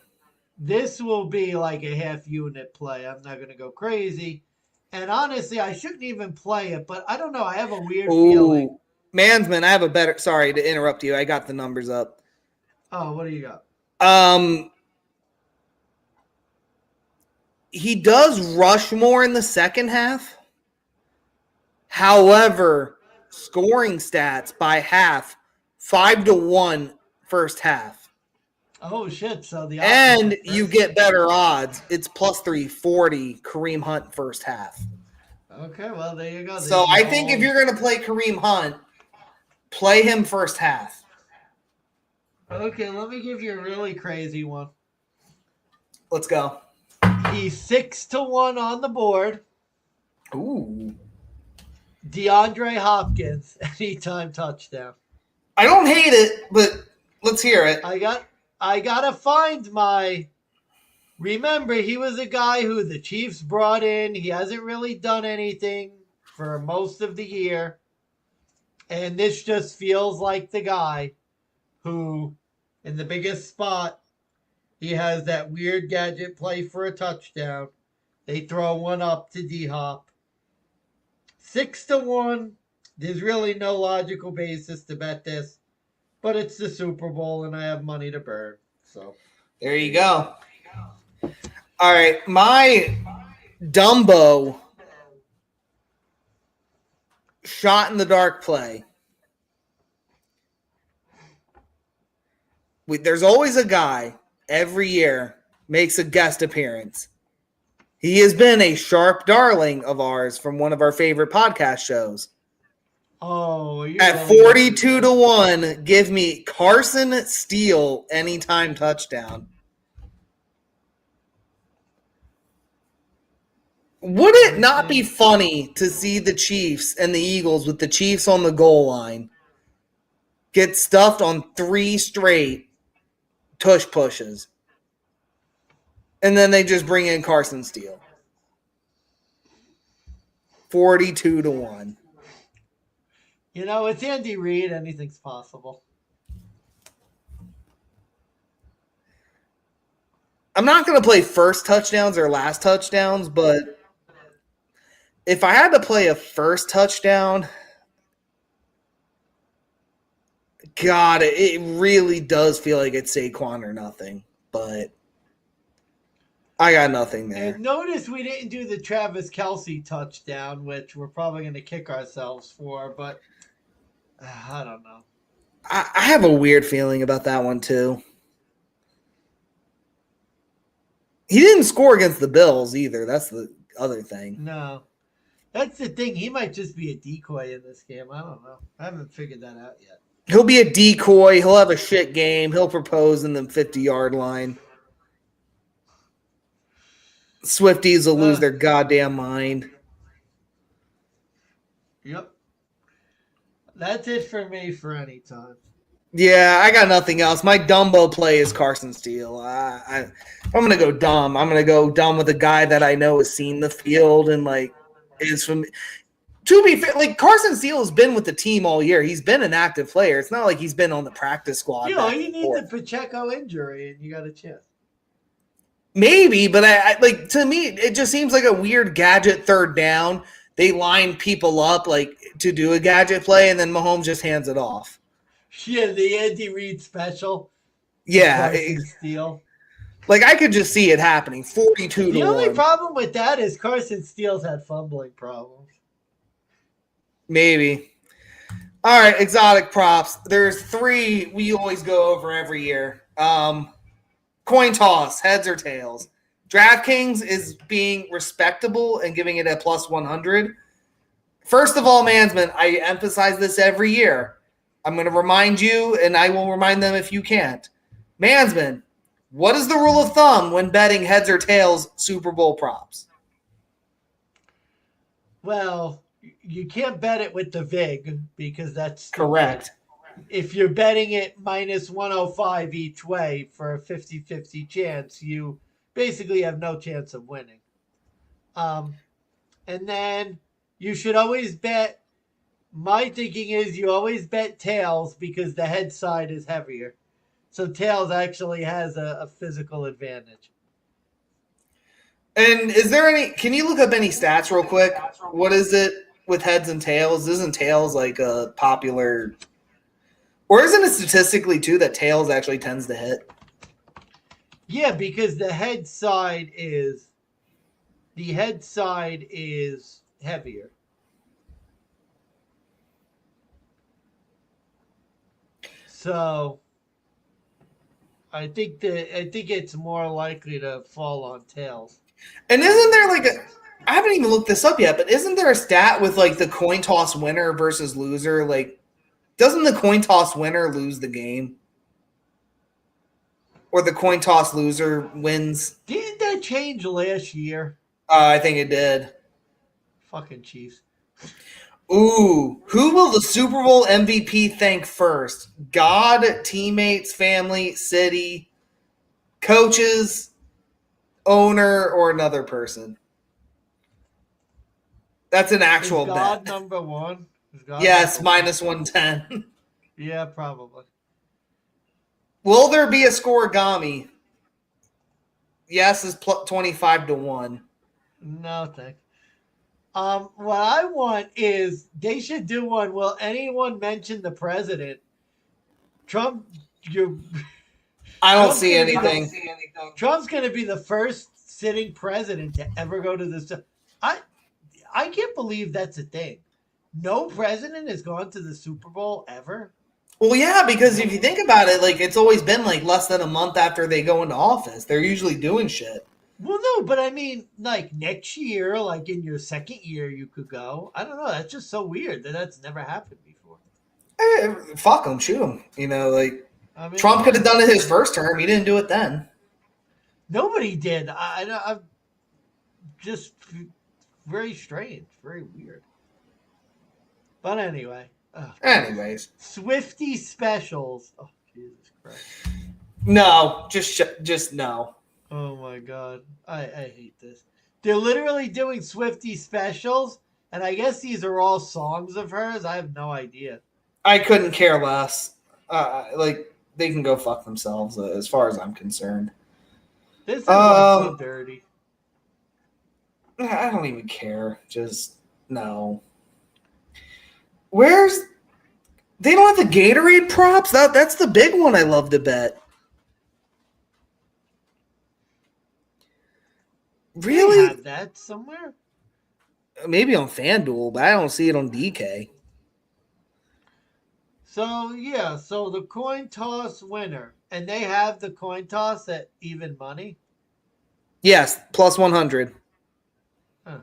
This will be a half unit play. I'm not going to go crazy. And honestly, I shouldn't even play it, but I don't know. I have a weird feeling. Mansman, I have a better. Sorry to interrupt you. I got the numbers up. Oh, what do you got? He does rush more in the second half. However, scoring stats by half, 5-1 first half. Oh shit! So you get better odds. It's plus 340 Kareem Hunt first half. Okay, well there you go. So I think if you're going to play Kareem Hunt, play him first half. Okay, let me give you a really crazy one. Let's go. He's 6-1 on the board. Ooh. DeAndre Hopkins, anytime touchdown. I don't hate it, but let's hear it. I gotta find my. Remember, he was a guy who the Chiefs brought in. He hasn't really done anything for most of the year. And this just feels like the guy who, in the biggest spot, he has that weird gadget play for a touchdown. They throw one up to D Hop. 6-1. There's really no logical basis to bet this, but it's the Super Bowl and I have money to burn. So there you go. All right, my Dumbo shot in the dark play. There's always a guy every year makes a guest appearance. He has been a sharp darling of ours from one of our favorite podcast shows. Oh, at 42-1, give me Carson Steele anytime touchdown. Would it not be funny to see the Chiefs and the Eagles with the Chiefs on the goal line get stuffed on 3 straight tush pushes, and then they just bring in Carson Steele? 42-1. You know, it's Andy Reid. Anything's possible. I'm not going to play first touchdowns or last touchdowns, but if I had to play a first touchdown, God, it really does feel like it's Saquon or nothing, but I got nothing there. And notice we didn't do the Travis Kelce touchdown, which we're probably going to kick ourselves for, but I don't know. I have a weird feeling about that one, too. He didn't score against the Bills either. That's the other thing. No. That's the thing. He might just be a decoy in this game. I don't know. I haven't figured that out yet. He'll be a decoy. He'll have a shit game. He'll propose in the 50-yard line. Swifties will lose their goddamn mind. Yep. That's it for me for any time. Yeah, I got nothing else. My Dumbo play is Carson Steele. I'm going to go dumb. I'm going to go dumb with a guy that I know has seen the field and, like, is from – to be fair, like, Carson Steele has been with the team all year. He's been an active player. It's not like he's been on the practice squad. You know, you need the Pacheco injury, and you got a chance. Maybe, but I like, to me, it just seems like a weird gadget third down. They line people up, like, to do a gadget play, and then Mahomes just hands it off. Yeah, the Andy Reid special. Yeah. Steele. Like, I could just see it happening. 42-1. The only problem with that is Carson Steele's had fumbling problems. Maybe. All right, exotic props. There's 3 we always go over every year. Coin toss, heads or tails. DraftKings is being respectable and giving it a plus 100. First of all, Mansman, I emphasize this every year. I'm going to remind you, and I will remind them if you can't. Mansman, what is the rule of thumb when betting heads or tails Super Bowl props? Well, you can't bet it with the VIG because that's stupid. Correct. If you're betting it minus 105 each way for a 50-50 chance, you basically have no chance of winning. And then you should always bet. My thinking is you always bet tails because the head side is heavier. So tails actually has a physical advantage. And is there any – can you look up any stats real quick? What is it with heads and tails? Isn't tails like a popular – or isn't it statistically, too, that tails actually tends to hit? Yeah, because the head side is heavier. So I think it's more likely to fall on tails. And isn't there like I haven't even looked this up yet, but isn't there a stat with like the coin toss winner versus loser? Like, doesn't the coin toss winner lose the game? Or the coin toss loser wins? Didn't that change last year? I think it did. Fucking Chiefs. Ooh, who will the Super Bowl MVP thank first? God, teammates, family, city, coaches, owner, or another person? That's an actual Is God bet. number one? Yes, minus 110. Yeah, probably. Will there be a scoregami? Yes is 25 to 1. No thanks. What I want is they should do one. Will anyone mention the president? Trump, you. I don't Trump's see gonna be anything. Trump's going to be the first sitting president to ever go to this. I can't believe that's a thing. No president has gone to the Super Bowl ever. Well, yeah, because if you think about it, like it's always been like less than a month after they go into office. They're usually doing shit. Well, no, but I mean, like next year, like in your second year, you could go. I don't know. That's just so weird that that's never happened before. Fuck them, shoot them. You know, like I mean, Trump could have done it his first term. He didn't do it then. Nobody did. I'm just very strange, very weird. But anyway. Anyways, Swifty specials. Oh, Jesus Christ. No, just no. Oh my God. I hate this. They're literally doing Swifty specials, and I guess these are all songs of hers. I have no idea. I couldn't care less. Like, they can go fuck themselves as far as I'm concerned. This is like so dirty. I don't even care. Just, no. Where's... They don't have the Gatorade props? That's the big one I love to bet. Really? They have that somewhere? Maybe on FanDuel, but I don't see it on DK. So, yeah. So, the coin toss winner. And they have the coin toss at even money? Yes, plus 100. Huh.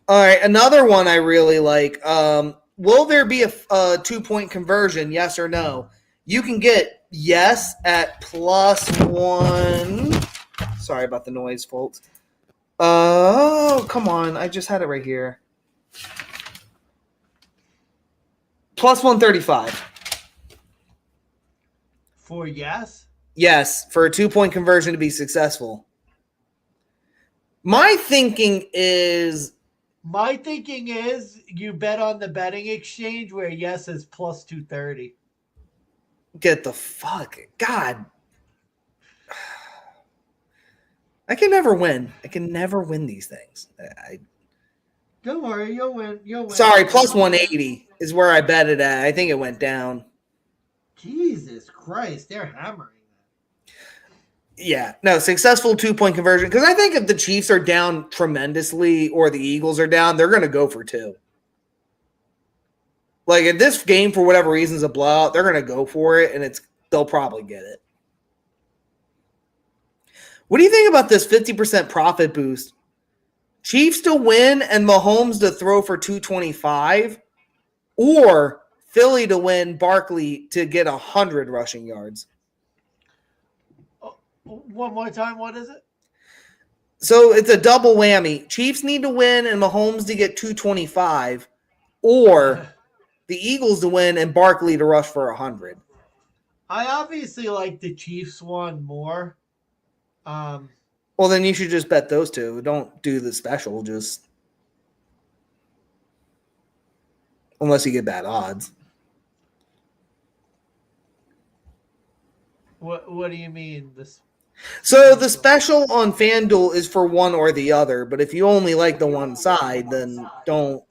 All right, another one I really like. Will there be a 2-point conversion, yes or no? You can get yes at plus 1. Sorry about the noise, folks. Oh, come on. I just had it right here. Plus 135. For yes? Yes, for a 2-point conversion to be successful. My thinking is you bet on the betting exchange where yes is plus 230. Get the fuck. God. I can never win. I can never win these things. Don't worry, you'll win. Sorry, plus 180 is where I bet it at. I think it went down. Jesus Christ, they're hammering that. Yeah, no, successful 2-point conversion. Because I think if the Chiefs are down tremendously or the Eagles are down, they're going to go for 2. Like, if this game, for whatever reason, is a blowout, they're going to go for it, and they'll probably get it. What do you think about this 50% profit boost? Chiefs to win and Mahomes to throw for 225, or Philly to win, Barkley to get 100 rushing yards? One more time, what is it? So it's a double whammy. Chiefs need to win and Mahomes to get 225, or the Eagles to win and Barkley to rush for 100. I obviously like the Chiefs one more. Well, then you should just bet those two. Don't do the special, just unless you get bad odds. What do you mean? So the special on FanDuel is for one or the other, but if you only like the one side, then don't.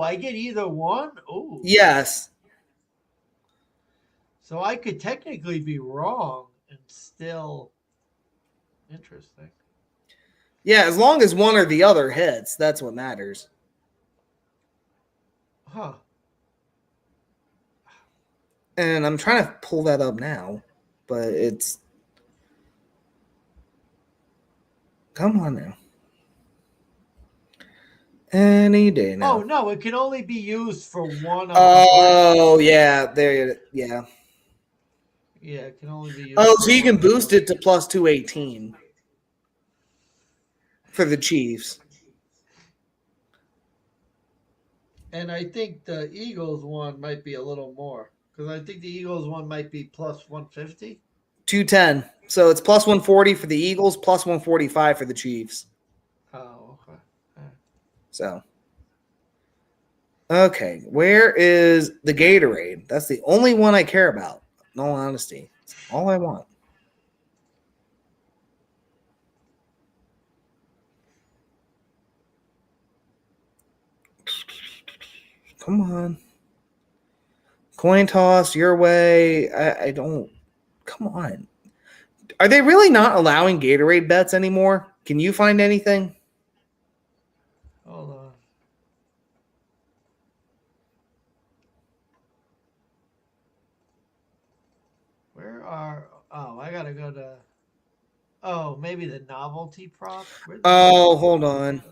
I get either one? Oh. Yes. So I could technically be wrong and still interesting. Yeah, as long as one or the other hits, that's what matters. Huh. And I'm trying to pull that up now, but it's... Come on now. Any day now. Oh, no, it can only be used for one of Oh, yeah. There, yeah. Yeah, it can only be used. Oh, so you can boost it to plus 218 for the Chiefs. And I think the Eagles one might be a little more. Because I think the Eagles one might be plus 150. 210. So it's plus 140 for the Eagles, plus 145 for the Chiefs. Oh. So, okay, where is the Gatorade? That's the only one I care about. In all honesty, it's all I want. Come on. Coin toss your way. I don't. Come on. Are they really not allowing Gatorade bets anymore? Can you find anything? Hold on. Where are? Oh, I gotta go to. Oh, maybe the novelty prop. Oh, hold on.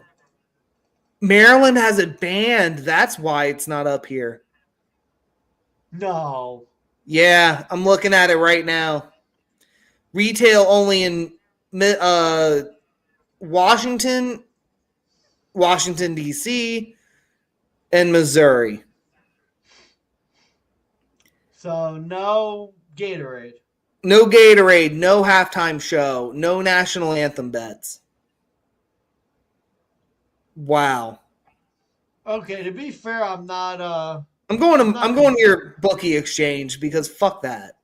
Maryland has it banned. That's why it's not up here. No. Yeah, I'm looking at it right now. Retail only in Washington, D.C., and Missouri. So no Gatorade. No Gatorade, no halftime show, no national anthem bets. Wow. Okay, to be fair, I'm not. I'm going to your bookie exchange because fuck that.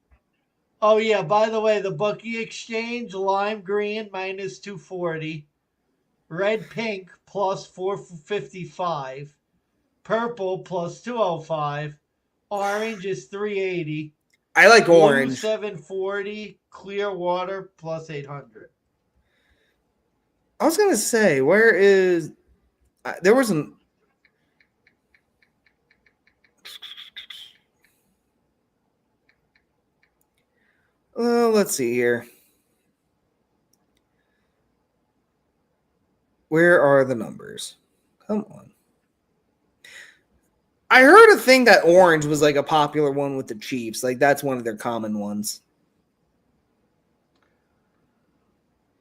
Oh yeah, by the way, the bookie exchange, lime green minus 240, red pink plus 455, purple plus 205, orange is 380, I like blue orange. 740, clear water plus 800. I was going to say, where is there was an let's see here. Where are the numbers? Come on. I heard a thing that orange was like a popular one with the Chiefs. Like that's one of their common ones.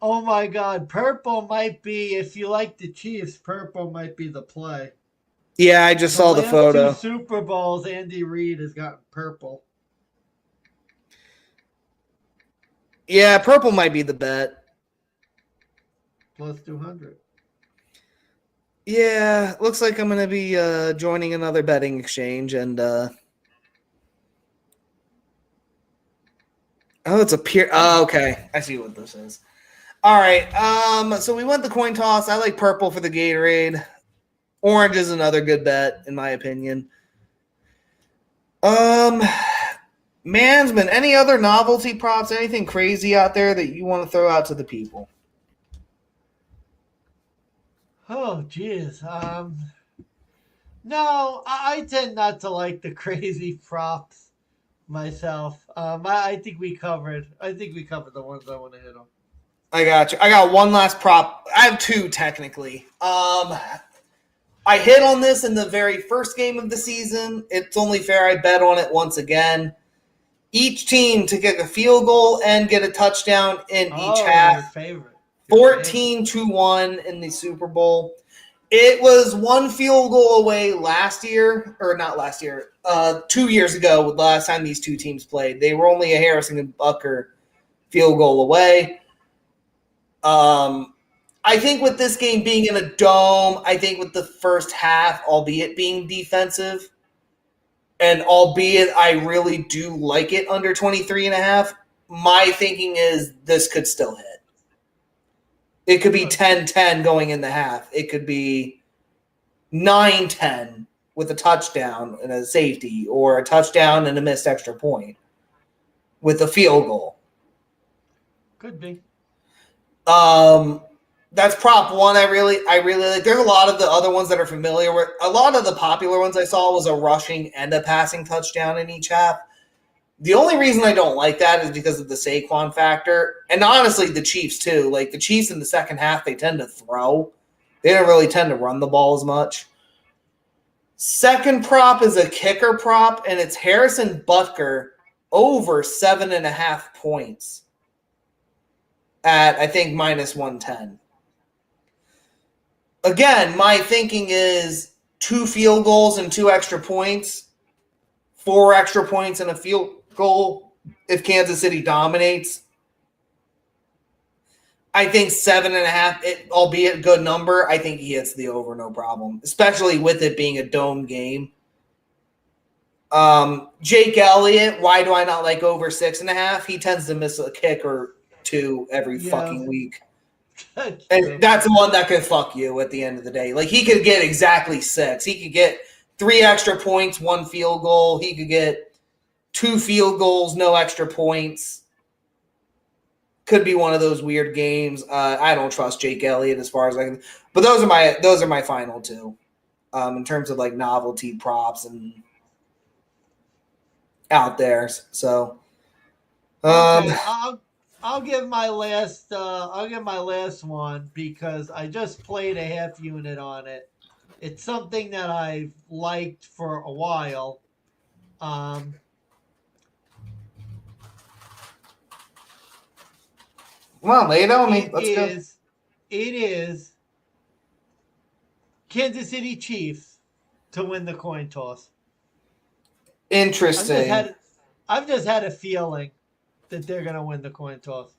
Oh my god, purple might be, if you like the Chiefs, purple might be the play. Yeah, I just saw the photo. Last 2 Super Bowls, Andy Reid has gotten purple. Yeah, purple might be the bet. Plus 200. Yeah, looks like I'm going to be joining another betting exchange. And, oh, it's a peer. Oh, okay. I see what this is. All right. So we went the coin toss. I like purple for the Gatorade. Orange is another good bet, in my opinion. Mansman, any other novelty props, anything crazy out there that you want to throw out to the people? Oh, geez. No, I tend not to like the crazy props myself. I think we covered. I think we covered the ones I want to hit on. I got you. I got one last prop. I have two technically. I hit on this in the very first game of the season. It's only fair I bet on it once again. Each team to kick a field goal and get a touchdown in each half. Your favorite. 14-1 in the Super Bowl. It was one field goal away last year, or not last year, 2 years ago, the last time these two teams played. They were only a Harrison and Bucker field goal away. I think with this game being in a dome, I think with the first half, albeit being defensive, and albeit I really do like it under 23.5, my thinking is this could still hit. It could be 10-10 going in the half. It could be 9-10 with a touchdown and a safety, or a touchdown and a missed extra point with a field goal. Could be. That's prop one. I really like. There's a lot of the other ones that are familiar with. A lot of the popular ones I saw was a rushing and a passing touchdown in each half. The only reason I don't like that is because of the Saquon factor. And honestly, the Chiefs too. Like the Chiefs in the second half, they tend to throw. They don't really tend to run the ball as much. Second prop is a kicker prop, and it's Harrison Butker over 7.5 points at, I think, minus 110. Again, my thinking is 2 field goals and 2 extra points, 4 extra points and a field goal if Kansas City dominates. I think 7.5, albeit a good number, I think he hits the over no problem, especially with it being a dome game. Jake Elliott, why do I not like over 6.5? He tends to miss a kick or two every fucking week. And that's the one that could fuck you at the end of the day. Like, he could get exactly 6. He could get 3 extra points, 1 field goal. He could get 2 field goals, no extra points. Could be one of those weird games. I don't trust Jake Elliott as far as I can. But those are my final 2. In terms of like novelty props and out there. So okay, I'll give my last one because I just played a half unit on it. It's something that I've liked for a while. Well, lay it on me. Let's go. It is Kansas City Chiefs to win the coin toss. Interesting. I've just had a feeling that they're going to win the coin toss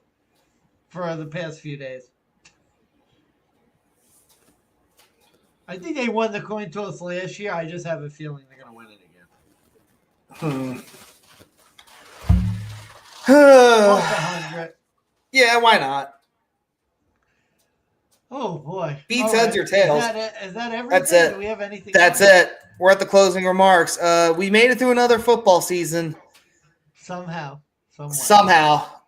for the past few days. I think they won the coin toss last year. I just have a feeling they're going to win it again. Plus 100. Yeah, why not? Oh, boy. Beats heads or tails. Is that everything? That's it. Do we have anything That's else? it. We're at the closing remarks. We made it through another football season. Somehow.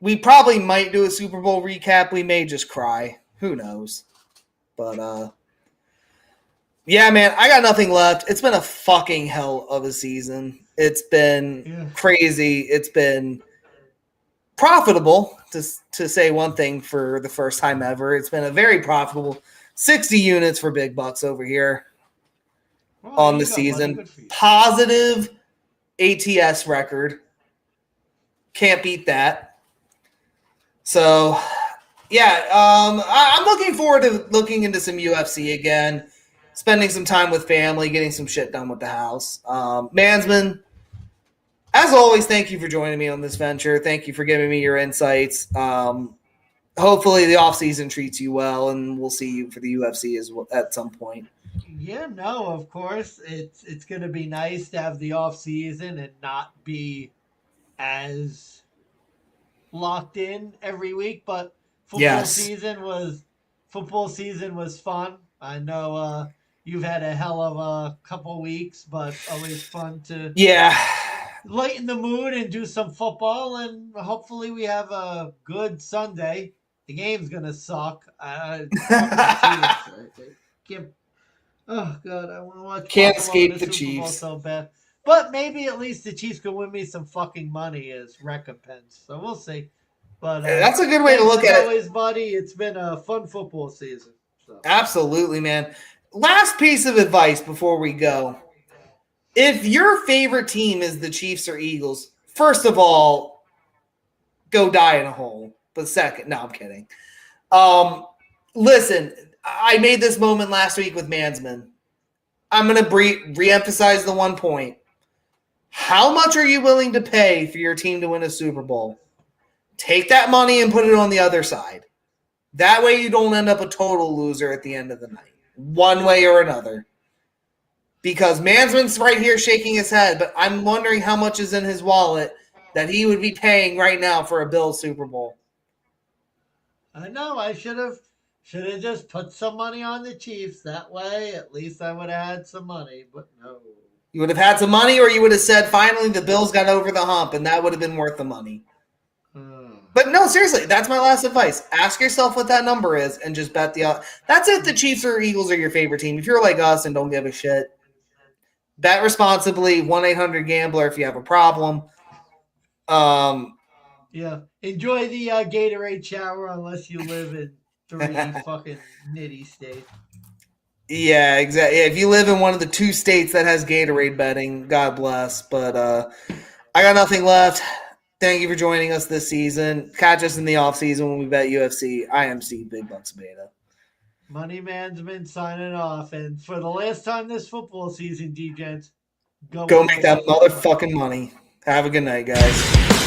We probably might do a Super Bowl recap. We may just cry. Who knows? But, yeah, man, I got nothing left. It's been a fucking hell of a season. It's been crazy. It's been profitable, to say one thing for the first time ever. It's been a very profitable 60 units for big bucks over here on the season. Positive ATS record. Can't beat that. So, yeah, I'm looking forward to looking into some UFC again, spending some time with family, getting some shit done with the house. Mansman, as always, thank you for joining me on this venture. Thank you for giving me your insights. Hopefully the offseason treats you well, and we'll see you for the UFC as well at some point. Yeah, no, of course. It's going to be nice to have the offseason and not be as locked in every week, but football season was fun. I know you've had a hell of a couple weeks, but always fun to lighten the mood and do some football, and hopefully we have a good Sunday. The game's gonna suck. Oh God, I want to watch. Can't escape the Chiefs so bad, but maybe at least the Chiefs can win me some fucking money as recompense. So we'll see. But that's a good way to look at it. Always, buddy. It's been a fun football season. So. Absolutely, man. Last piece of advice before we go. If your favorite team is the Chiefs or Eagles, first of all, go die in a hole. But second, no, I'm kidding. Listen, I made this moment last week with Mansman. I'm going to re-emphasize the one point. How much are you willing to pay for your team to win a Super Bowl? Take that money and put it on the other side. That way you don't end up a total loser at the end of the night, one way or another. Because Mansman's right here shaking his head, but I'm wondering how much is in his wallet that he would be paying right now for a Bills Super Bowl. I know. I should have just put some money on the Chiefs. That way, at least I would have had some money, but no. You would have had some money, or you would have said, finally, the Bills got over the hump, and that would have been worth the money. But no, seriously, that's my last advice. Ask yourself what that number is and just bet the – that's if the Chiefs or Eagles are your favorite team. If you're like us and don't give a shit, bet responsibly, 1-800-GAMBLER if you have a problem. Yeah. Enjoy the Gatorade shower unless you live in 3 fucking nitty states. Yeah, exactly. If you live in one of the 2 states that has Gatorade betting, God bless. But I got nothing left. Thank you for joining us this season. Catch us in the offseason when we bet UFC. I am Steve Big Bucks Beta. Money Man's been signing off. And for the last time this football season, DeGents, go make that motherfucking money. Have a good night, guys.